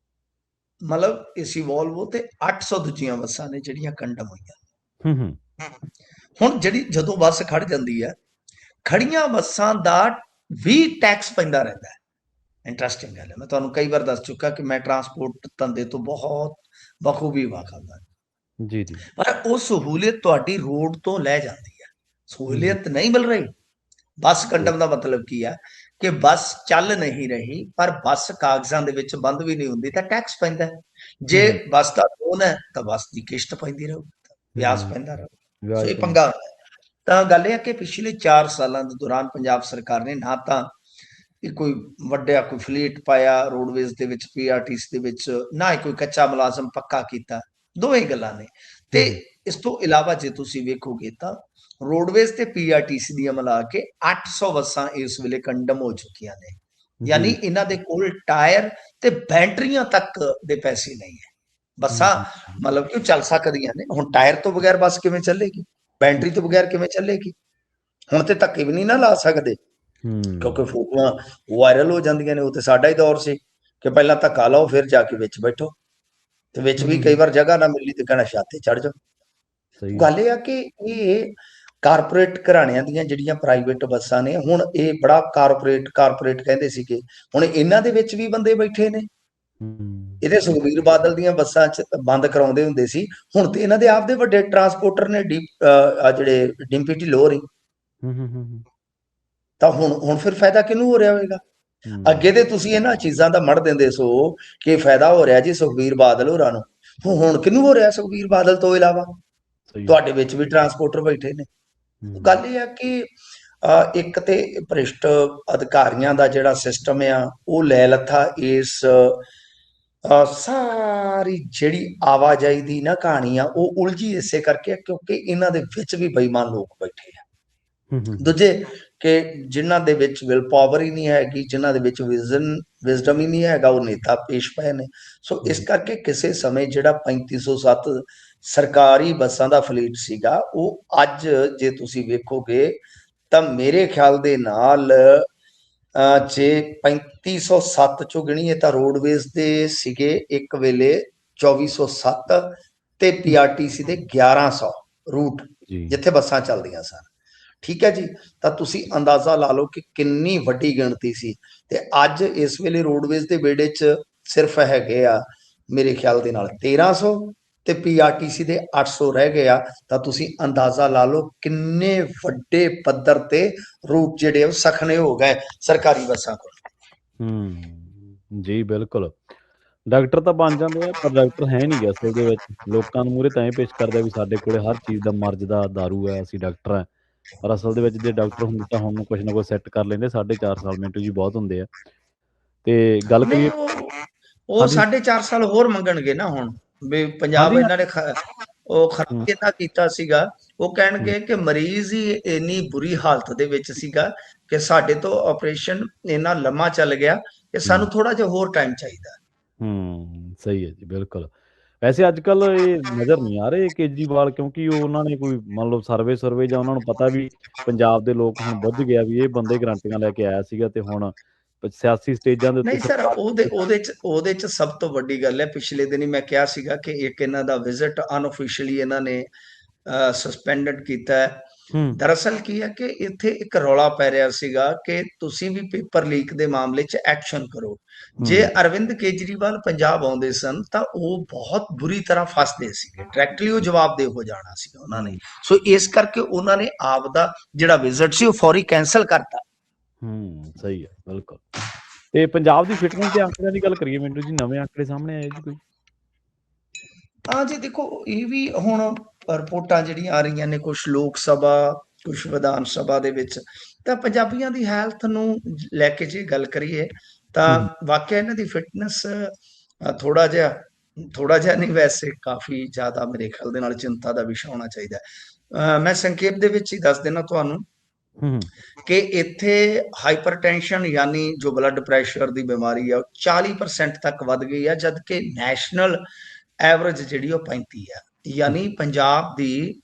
ਮਤਲਬ ਏਸੀ ਵੋਲਵੋ, ਤੇ 800 ਦੂਜੀਆਂ ਬੱਸਾਂ ਨੇ ਜਿਹੜੀਆਂ ਕੰਡਮ ਹੋਈਆਂ। ਹੁਣ ਜਦੋਂ ਬੱਸ ਖੜ ਜਾਂਦੀ ਹੈ, ਖੜੀਆਂ ਬੱਸਾਂ ਦਾ ਵੀ ਟੈਕਸ ਪੈਂਦਾ ਰਹਿੰਦਾ ਹੈ। ਇੰਟਰਸਟਿੰਗ ਗੱਲ ਹੈ, ਮੈਂ ਤੁਹਾਨੂੰ ਕਈ ਵਾਰ ਦੱਸ ਚੁੱਕਾ ਕਿ ਮੈਂ ਟਰਾਂਸਪੋਰਟ ਧੰਦੇ ਤੋਂ ਬਹੁਤ ਬਖੂਬੀ ਵਾਕਿਫ ਹਾਂ। ਜੀ ਪਰ ਉਹ ਸਹੂਲੀਅਤ ਤੁਹਾਡੀ ਰੋਡ ਤੋਂ ਲੈ ਜਾਂਦੀ ਹੈ, ਸਹੂਲੀਅਤ ਨਹੀਂ ਮਿਲ ਰਹੀ। ਬੱਸ ਕੰਡਮ ਦਾ ਮਤਲਬ ਕੀ ਹੈ ਕਿ ਬੱਸ ਚੱਲ ਨਹੀਂ ਰਹੀ, ਪਰ ਬੱਸ ਕਾਗਜ਼ਾਂ ਦੇ ਵਿੱਚ ਬੰਦ ਵੀ ਨਹੀਂ ਹੁੰਦੀ ਤਾਂ ਟੈਕਸ ਪੈਂਦਾ। ਜੇ ਬੱਸ ਦਾ ਲੋਨ ਹੈ ਤਾਂ ਬੱਸ ਦੀ ਕਿਸ਼ਤ ਪੈਂਦੀ ਰਹੂ, ਵਿਆਜ ਪੈਂਦਾ ਰਹੂ। ਸੋ ਇਹ ਪੰਗਾ। ਤਾਂ ਗੱਲ ਇਹ ਹੈ ਕਿ ਪਿਛਲੇ 4 ਸਾਲਾਂ ਦੇ ਦੌਰਾਨ ਪੰਜਾਬ ਸਰਕਾਰ ਨੇ ਨਾ ਤਾਂ ਕੋਈ ਵੱਡਾ ਕੋਈ ਫਲੀਟ ਪਾਇਆ ਰੋਡਵੇਜ਼ ਦੇ ਵਿੱਚ, ਪੀਆਰਟੀਸੀ ਦੇ ਵਿੱਚ, ਨਾ ਹੀ ਕੋਈ ਕੱਚਾ ਮੁਲਾਜ਼ਮ ਪੱਕਾ ਕੀਤਾ। ਦੋਵੇਂ ਗੱਲਾਂ ਨੇ। ਤੇ ਇਸ ਤੋਂ ਇਲਾਵਾ ਜੇ ਤੁਸੀਂ ਵੇਖੋਗੇ ਤਾਂ ਰੋਡਵੇਜ਼ ਤੇ ਪੀਆਰਟੀਸੀ ਦੀਆਂ ਮਿਲਾ ਕੇ 800 ਬੱਸਾਂ ਇਸ ਵੇਲੇ ਕੰਡਮ ਹੋ ਚੁੱਕੀਆਂ ਨੇ। ਯਾਨੀ ਇਹਨਾਂ ਦੇ ਕੋਲ ਟਾਇਰ ਤੇ ਬੈਟਰੀਆਂ ਤੱਕ ਦੇ ਪੈਸੇ ਨਹੀਂ ਹੈ। ਬੱਸਾਂ ਮਤਲਬ ਕਿ ਚੱਲ ਸਕਦੀਆਂ ਨੇ, ਹੁਣ ਟਾਇਰ ਤੋਂ ਬਗੈਰ ਬੱਸ ਕਿਵੇਂ ਚੱਲੇਗੀ, ਬੈਟਰੀ ਤੋਂ ਬਗੈਰ ਕਿਵੇਂ ਚੱਲੇਗੀ। ਹੁਣ ਤੇ ਧੱਕੇ ਵੀ ਨਹੀਂ ਨਾ ਲਾ ਸਕਦੇ, ਕਿਉਂਕਿ ਫੋਟੋਆਂ ਵਾਇਰਲ ਹੋ ਜਾਂਦੀਆਂ ਨੇ। ਉਹ ਤੇ ਸਾਡਾ ਹੀ ਦੌਰ ਸੀ ਕਿ ਪਹਿਲਾਂ ਧੱਕਾ ਲਾਓ ਫਿਰ ਜਾ ਕੇ ਵਿੱਚ ਬੈਠੋ, ਤੇ ਵਿੱਚ ਵੀ ਕਈ ਵਾਰ ਜਗ੍ਹਾ ਨਾ ਮਿਲੀ ਤੇ ਕਹਿਣਾ ਛੱਤ ਤੇ ਚੜ ਜਾਓ। ਗੱਲ ਇਹ ਆ ਕਿ ਇਹ ਕਾਰਪੋਰੇਟ ਘਰਾਣਿਆਂ ਦੀਆਂ ਜਿਹੜੀਆਂ ਪ੍ਰਾਈਵੇਟ ਬੱਸਾਂ ਨੇ, ਹੁਣ ਇਹ ਬੜਾ ਕਾਰਪੋਰੇਟ ਕਹਿੰਦੇ ਸੀਗੇ, ਹੁਣ ਇਹਨਾਂ ਦੇ ਵਿੱਚ ਵੀ ਬੰਦੇ ਬੈਠੇ ਨੇ। ਇਹਦੇ ਸੁਖਬੀਰ ਬਾਦਲ ਦੀਆਂ ਬੱਸਾਂ 'ਚ ਬੰਦ ਕਰਾਉਂਦੇ ਹੁੰਦੇ ਸੀ, ਹੁਣ ਤੇ ਇਹਨਾਂ ਦੇ ਆਪਦੇ ਵੱਡੇ ਟਰਾਂਸਪੋਰਟਰ ਨੇ, ਜਿਹੜੇ ਡਿੰਪੀ ਢਿੱਲੋਂ ਹੀ। ਤਾਂ ਹੁਣ ਫਿਰ ਫਾਇਦਾ ਕਿਹਨੂੰ ਹੋ ਰਿਹਾ ਹੋਵੇਗਾ? ਅੱਗੇ ਤੇ ਤੁਸੀਂ ਇਹਨਾਂ ਚੀਜ਼ਾਂ ਦਾ ਮੜ ਦਿੰਦੇ ਸੋ ਕਿ ਫਾਇਦਾ ਹੋ ਰਿਹਾ ਜੀ ਸੁਖਬੀਰ ਬਾਦਲ ਹੋਰਾਂ ਨੂੰ, ਹੁਣ ਕਿਹਨੂੰ ਹੋ ਰਿਹਾ ਸੁਖਬੀਰ ਬਾਦਲ ਤੋਂ ਇਲਾਵਾ? ਤੁਹਾਡੇ ਵਿੱਚ ਵੀ ਟਰਾਂਸਪੋਰਟਰ ਬੈਠੇ ਨੇ। ਗੱਲ ਇਹ ਆ ਕਿ ਇੱਕ ਤੇ ਭ੍ਰਿਸ਼ਟ ਅਧਿਕਾਰੀਆਂ ਦਾ ਜਿਹੜਾ ਸਿਸਟਮ ਆ, ਉਹ ਲੈ ਲੱਥਾ ਇਸ ਸਾਰੀ ਜਿਹੜੀ ਆਵਾਜਾਈ ਦੀ ਨਾ ਕਹਾਣੀ ਆ, ਉਹ ਉਲਝੀ ਇਸੇ ਕਰਕੇ ਕਿਉਂਕਿ ਇਹਨਾਂ ਦੇ ਵਿੱਚ ਵੀ ਬੇਈਮਾਨ ਲੋਕ ਬੈਠੇ ਆ। ਦੂਜੇ ਕਿ ਜਿਨ੍ਹਾਂ ਦੇ ਵਿੱਚ ਵਿਲ ਪਾਵਰ ਹੀ ਨਹੀਂ ਹੈਗੀ, ਜਿਨ੍ਹਾਂ ਦੇ ਵਿੱਚ ਵਿਜ਼ਡਮ ਹੀ ਨਹੀਂ ਹੈਗਾ, ਉਹ ਨੇਤਾ ਪੇਸ਼ ਪਏ ਨੇ। ਸੋ ਇਸ ਕਰਕੇ ਕਿਸੇ ਸਮੇਂ ਜਿਹੜਾ 3507 ਸਰਕਾਰੀ ਬੱਸਾਂ ਦਾ ਫਲੀਟ ਸੀਗਾ, ਉਹ ਅੱਜ ਜੇ ਤੁਸੀਂ ਵੇਖੋਗੇ ਤਾਂ ਮੇਰੇ ਖਿਆਲ ਦੇ ਨਾਲ ਜੇ 3507 ਚੋਂ ਗਿਣੀਏ ਤਾਂ ਰੋਡਵੇਜ਼ ਦੇ ਸੀਗੇ ਇੱਕ ਵੇਲੇ 2407 ਤੇ ਪੀਆਰਟੀਸੀ ਦੇ 1100 ਰੂਟ ਜਿੱਥੇ ਬੱਸਾਂ ਚੱਲਦੀਆਂ ਸਨ। ਠੀਕ ਹੈ ਜੀ, ਤਾਂ ਤੁਸੀਂ ਅੰਦਾਜ਼ਾ ਲਾ ਲਓ ਕਿ ਕਿੰਨੀ ਵੱਡੀ ਗਿਣਤੀ ਸੀ। ਤੇ ਅੱਜ ਇਸ ਵੇਲੇ ਰੋਡਵੇਜ਼ ਦੇ ਬੇੜੇ 'ਚ ਸਿਰਫ ਹੈਗੇ ਆ ਮੇਰੇ ਖਿਆਲ ਦੇ ਨਾਲ 1300 ਤੇ ਪੀਆਰਟੀਸੀ ਦੇ 800 ਰਹਿ ਗਏ ਆ। ਤਾਂ ਤੁਸੀਂ ਅੰਦਾਜ਼ਾ ਲਾ ਲਓ ਕਿੰਨੇ ਵੱਡੇ ਪੱਧਰ ਤੇ ਰੂਟ ਜਿਹੜੇ ਉਹ ਸਖਣੇ ਹੋ ਗਏ ਸਰਕਾਰੀ ਬੱਸਾਂ ਕੋਲ। ਜੀ ਬਿਲਕੁਲ। ਡਾਕਟਰ ਤਾਂ ਬਣ ਜਾਂਦੇ ਆ, ਪਰ ਡਾਕਟਰ ਹੈ ਨਹੀਂ ਗੇ ਅਸਲ ਦੇ ਵਿੱਚ। ਲੋਕਾਂ ਨੂੰ ਮੂਹਰੇ ਤਾਂ ਇਹ ਪੇਸ਼ ਕਰਦੇ ਵੀ ਸਾਡੇ ਕੋਲੇ ਹਰ ਚੀਜ਼ ਦਾ ਮਰਜ਼ ਦਾ ਦਾਰੂ ਹੈ, ਅਸੀਂ ਡਾਕਟਰ ਹਾਂ। ਪਰ ਅਸਲ ਦੇ ਵਿੱਚ ਜੇ ਡਾਕਟਰ ਹੁੰਦੇ ਤਾਂ ਹੁਣ ਕੁਛ ਨਾ ਕੁਛ ਸੈੱਟ ਕਰ ਲੈਂਦੇ। 4.5 ਸਾਲ ਮਿੰਟੂ ਜੀ ਬਹੁਤ ਹੁੰਦੇ ਆ। ਤੇ ਗੱਲ ਕਰੀਏ, ਉਹ 4.5 ਸਾਲ ਹੋਰ ਮੰਗਣਗੇ ਨਾ ਹੁਣ ਵੀ ਪੰਜਾਬ ਇਹਨਾਂ ਨੇ ਉਹ ਖਰਚ ਇੰਨਾ ਕੀਤਾ ਸੀਗਾ। ਉਹ ਕਹਿਣਗੇ ਕਿ ਮਰੀਜ਼ ਹੀ ਇੰਨੀ ਬੁਰੀ ਹਾਲਤ ਦੇ ਵਿੱਚ ਸੀਗਾ ਕਿ ਸਾਡੇ ਤੋਂ ਆਪਰੇਸ਼ਨ ਇੰਨਾ ਲੰਮਾ ਚੱਲ ਗਿਆ ਕਿ ਸਾਨੂੰ ਥੋੜਾ ਜਿਹਾ ਹੋਰ ਟਾਈਮ ਚਾਹੀਦਾ। ਸਹੀ ਹੈ ਜੀ, ਬਿਲਕੁਲ। ਵੈਸੇ ਅੱਜ ਕੱਲ ਇਹ ਨਜ਼ਰ ਨਹੀਂ ਆ ਰਹੇ ਕੇਜਰੀਵਾਲ, ਕਿਉਂਕਿ ਉਹਨਾਂ ਨੇ ਕੋਈ ਮੰਨ ਲਓ ਸਰਵੇ ਜਾਂ ਉਹਨਾਂ ਨੂੰ ਪਤਾ ਵੀ ਪੰਜਾਬ ਦੇ ਲੋਕ ਹੁਣ ਬੁੱਝ ਗਿਆ ਵੀ ਇਹ ਬੰਦੇ ਗਰੰਟੀਆਂ ਲੈ ਕੇ ਆਇਆ ਸੀਗਾ ਤੇ ਹੁਣ ਸਿਆਸੀ ਸਟੇਜਾਂ ਦੇ ਉੱਤੇ ਨਹੀਂ ਸਰ, ਉਹਦੇ ਸਰਕਾਰ ਉਹਦੇ ਚ ਉਹਦੇ ਚ ਸਭ ਤੋਂ ਵੱਡੀ ਗੱਲ ਹੈ, ਪਿਛਲੇ ਦਿਨੀ ਮੈਂ ਕਿਹਾ ਸੀਗਾ ਕਿ ਇੱਕ ਇਹਨਾਂ ਦਾ ਵਿਜ਼ਿਟ ਅਨਆਫੀਸ਼ੀਅਲੀ ਇਹਨਾਂ ਨੇ ਸਸਪੈਂਡਡ ਕੀਤਾ ਹੈ। ਹੂੰ, ਦਰਅਸਲ ਕੀ ਹੈ ਕਿ ਇੱਥੇ ਇੱਕ ਰੌਲਾ ਪੈ ਰਿਹਾ ਸੀਗਾ ਕਿ ਤੁਸੀਂ ਵੀ ਪੇਪਰ ਲੀਕ ਦੇ ਮਾਮਲੇ 'ਚ ਐਕਸ਼ਨ ਕਰੋ। ਜੇ ਹੂੰ, ਅਰਵਿੰਦ ਕੇਜਰੀਵਾਲ ਪੰਜਾਬ ਆਉਂਦੇ ਸਨ ਤਾਂ ਉਹ ਬਹੁਤ ਬੁਰੀ ਤਰ੍ਹਾਂ ਫਸਦੇ ਸੀਗੇ, ਡਾਇਰੈਕਟਲੀ ਉਹ ਜਵਾਬਦੇਹ ਹੋ ਜਾਣਾ ਸੀ ਉਹਨਾਂ ਨੇ। ਸੋ ਇਸ ਕਰਕੇ ਉਹਨਾਂ ਨੇ ਆਪ ਦਾ ਜਿਹੜਾ ਵਿਜ਼ਿਟ ਸੀ ਉਹ ਫੌਰੀ ਕੈਂਸਲ ਕਰਤਾ। ਸਹੀ ਹੈ, ਬਿਲਕੁਲ। ਤੇ ਪੰਜਾਬ ਦੀ ਫਿਟਨੈਸ ਦੇ ਅੰਕੜਿਆਂ ਦੀ ਗੱਲ ਕਰੀਏ ਮਿੰਟੂ ਜੀ, ਨਵੇਂ ਅੰਕੜੇ ਸਾਹਮਣੇ ਆਏ ਜੀ ਕੋਈ? ਹਾਂ ਜੀ, ਦੇਖੋ ਇਹ ਵੀ ਹੁਣ ਰਿਪੋਰਟਾਂ ਜਿਹੜੀਆਂ ਆ ਰਹੀਆਂ ਨੇ, ਕੁਛ ਲੋਕ ਸਭਾ, ਕੁਛ ਵਿਧਾਨ ਸਭਾ ਦੇ ਵਿੱਚ, ਤਾਂ ਪੰਜਾਬੀਆਂ ਦੀ ਹੈਲਥ ਨੂੰ ਲੈ ਕੇ ਜੇ ਗੱਲ ਕਰੀਏ ਤਾਂ ਹੂੰ, ਵਾਕਿਆ ਇਹਨਾਂ ਦੀ ਫਿਟਨੈਸ ਥੋੜਾ ਜਿਹਾ ਨਹੀਂ, ਵੈਸੇ ਕਾਫੀ ਜ਼ਿਆਦਾ ਮੇਰੇ ਖਿਆਲ ਦੇ ਨਾਲ ਚਿੰਤਾ ਦਾ ਵਿਸ਼ਾ ਹੋਣਾ ਚਾਹੀਦਾ ਹੈ। ਮੈਂ ਸੰਖੇਪ ਦੇ ਵਿੱਚ ਹੀ ਦੱਸ ਦੇਣਾ ਤੁਹਾਨੂੰ ਹੂੰ, ਕਿ ਇੱਥੇ ਹਾਈਪਰਟੈਂਸ਼ਨ ਯਾਨੀ ਜੋ ਬਲੱਡ ਪ੍ਰੈਸ਼ਰ ਦੀ ਬਿਮਾਰੀ ਆ ਉਹ 40% ਤੱਕ ਵੱਧ ਗਈ ਆ, ਜਦ ਕਿ ਨੈਸ਼ਨਲ ਐਵਰੇਜ ਜਿਹੜੀ ਉਹ 35 ਆ। ਯਾਨੀ ਪੰਜਾਬ ਦੀ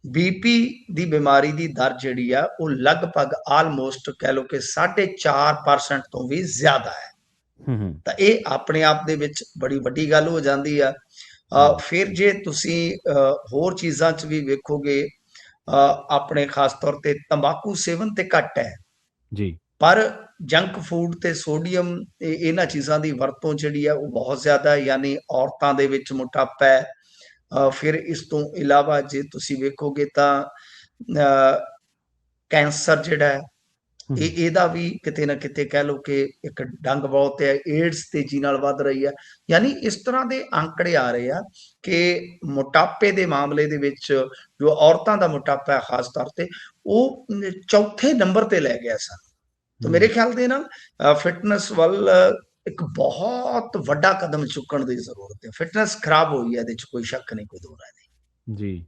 ਬੀਪੀ ਦੀ ਬਿਮਾਰੀ ਦੀ ਦਰ ਜਿਹੜੀ ਆ ਉਹ ਲਗਭਗ ਆਲਮੋਸਟ ਕਹਿ ਲਓ ਕਿ 4.5% ਤੋਂ ਵੀ ਜ਼ਿਆਦਾ ਹੈ। ਹੂੰ, ਤਾਂ ਇਹ ਆਪਣੇ ਆਪ ਦੇ ਵਿੱਚ ਬੜੀ ਵੱਡੀ ਗੱਲ ਹੋ ਜਾਂਦੀ ਆ। ਫਿਰ ਜੇ ਤੁਸੀਂ ਹੋਰ ਚੀਜ਼ਾਂ 'ਚ ਵੀ ਵੇਖੋਗੇ, ਆਪਣੇ ਖਾਸ ਤੌਰ ਤੇ ਤੰਬਾਕੂ ਸੇਵਨ ਤੇ ਘੱਟ ਹੈ, ਜੀ, ਪਰ ਜੰਕ ਫੂਡ ਤੇ ਸੋਡੀਅਮ ਇਹਨਾਂ ਚੀਜ਼ਾਂ ਦੀ ਵਰਤੋਂ ਜਿਹੜੀ ਹੈ ਉਹ ਬਹੁਤ ਜ਼ਿਆਦਾ ਹੈ। ਯਾਨੀ ਔਰਤਾਂ ਦੇ ਵਿੱਚ ਮੋਟਾਪਾ ਹੈ। ਫਿਰ ਇਸ ਤੋਂ ਇਲਾਵਾ ਜੇ ਤੁਸੀਂ ਵੇਖੋਗੇ ਤਾਂ ਕੈਂਸਰ ਜਿਹੜਾ ਹੈ ਇਹਦਾ ਵੀ ਕਿਤੇ ਨਾ ਕਿਤੇ ਕਹਿ ਲਓ ਕਿ ਇੱਕ ਡੰਗ ਬਹੁਤ ਹੈ। ਏਡਸ ਤੇਜ਼ੀ ਨਾਲ ਵੱਧ ਰਹੀ ਹੈ। ਯਾਨੀ ਇਸ ਤਰ੍ਹਾਂ ਦੇ ਅੰਕੜੇ ਆ ਰਹੇ ਆ ਕਿ ਮੋਟਾਪੇ ਦੇ ਮਾਮਲੇ ਦੇ ਵਿੱਚ ਜੋ ਔਰਤਾਂ ਦਾ ਮੋਟਾਪਾ ਹੈ ਖਾਸ ਤੌਰ ਤੇ, ਉਹ ਚੌਥੇ ਨੰਬਰ ਤੇ ਲੈ ਗਿਆ ਸਨ। ਤਾਂ ਮੇਰੇ ਖਿਆਲ ਦੇ ਨਾਲ ਫਿਟਨੈਸ ਵੱਲ ਇੱਕ ਬਹੁਤ ਵੱਡਾ ਕਦਮ ਚੁੱਕਣ ਦੀ ਜ਼ਰੂਰਤ ਹੈ। ਫਿਟਨੈਸ ਖਰਾਬ ਹੋਈ ਹੈ, ਇਹਦੇ 'ਚ ਕੋਈ ਸ਼ੱਕ ਨਹੀਂ, ਕੋਈ ਦੋ ਰਾਏ ਨਹੀਂ। ਜੀ,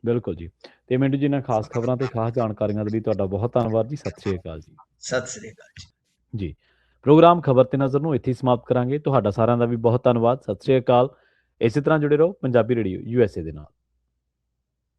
ਬਿਲਕੁਲ ਜੀ। ਤੇ ਮਿੰਟੂ ਜੀ, ਇਹਨਾਂ ਖਾਸ ਖਬਰਾਂ ਤੇ ਖਾਸ ਜਾਣਕਾਰੀਆਂ ਦੇ ਲਈ ਤੁਹਾਡਾ ਬਹੁਤ ਧੰਨਵਾਦ ਜੀ। ਸਤਿ ਸ਼੍ਰੀ ਅਕਾਲ ਜੀ। ਸਤਿ ਸ੍ਰੀ ਅਕਾਲ ਜੀ। ਜੀ, ਪ੍ਰੋਗਰਾਮ ਖਬਰ ਤੇ ਨਜ਼ਰ ਨੂੰ ਇੱਥੇ ਹੀ ਸਮਾਪਤ ਕਰਾਂਗੇ। ਤੁਹਾਡਾ ਸਾਰਿਆਂ ਦਾ ਵੀ ਬਹੁਤ ਧੰਨਵਾਦ। ਸਤਿ ਸ਼੍ਰੀ ਅਕਾਲ। ਇਸੇ ਤਰ੍ਹਾਂ ਜੁੜੇ ਰਹੋ ਪੰਜਾਬੀ ਰੇਡੀਓ USA ਦੇ ਨਾਲ।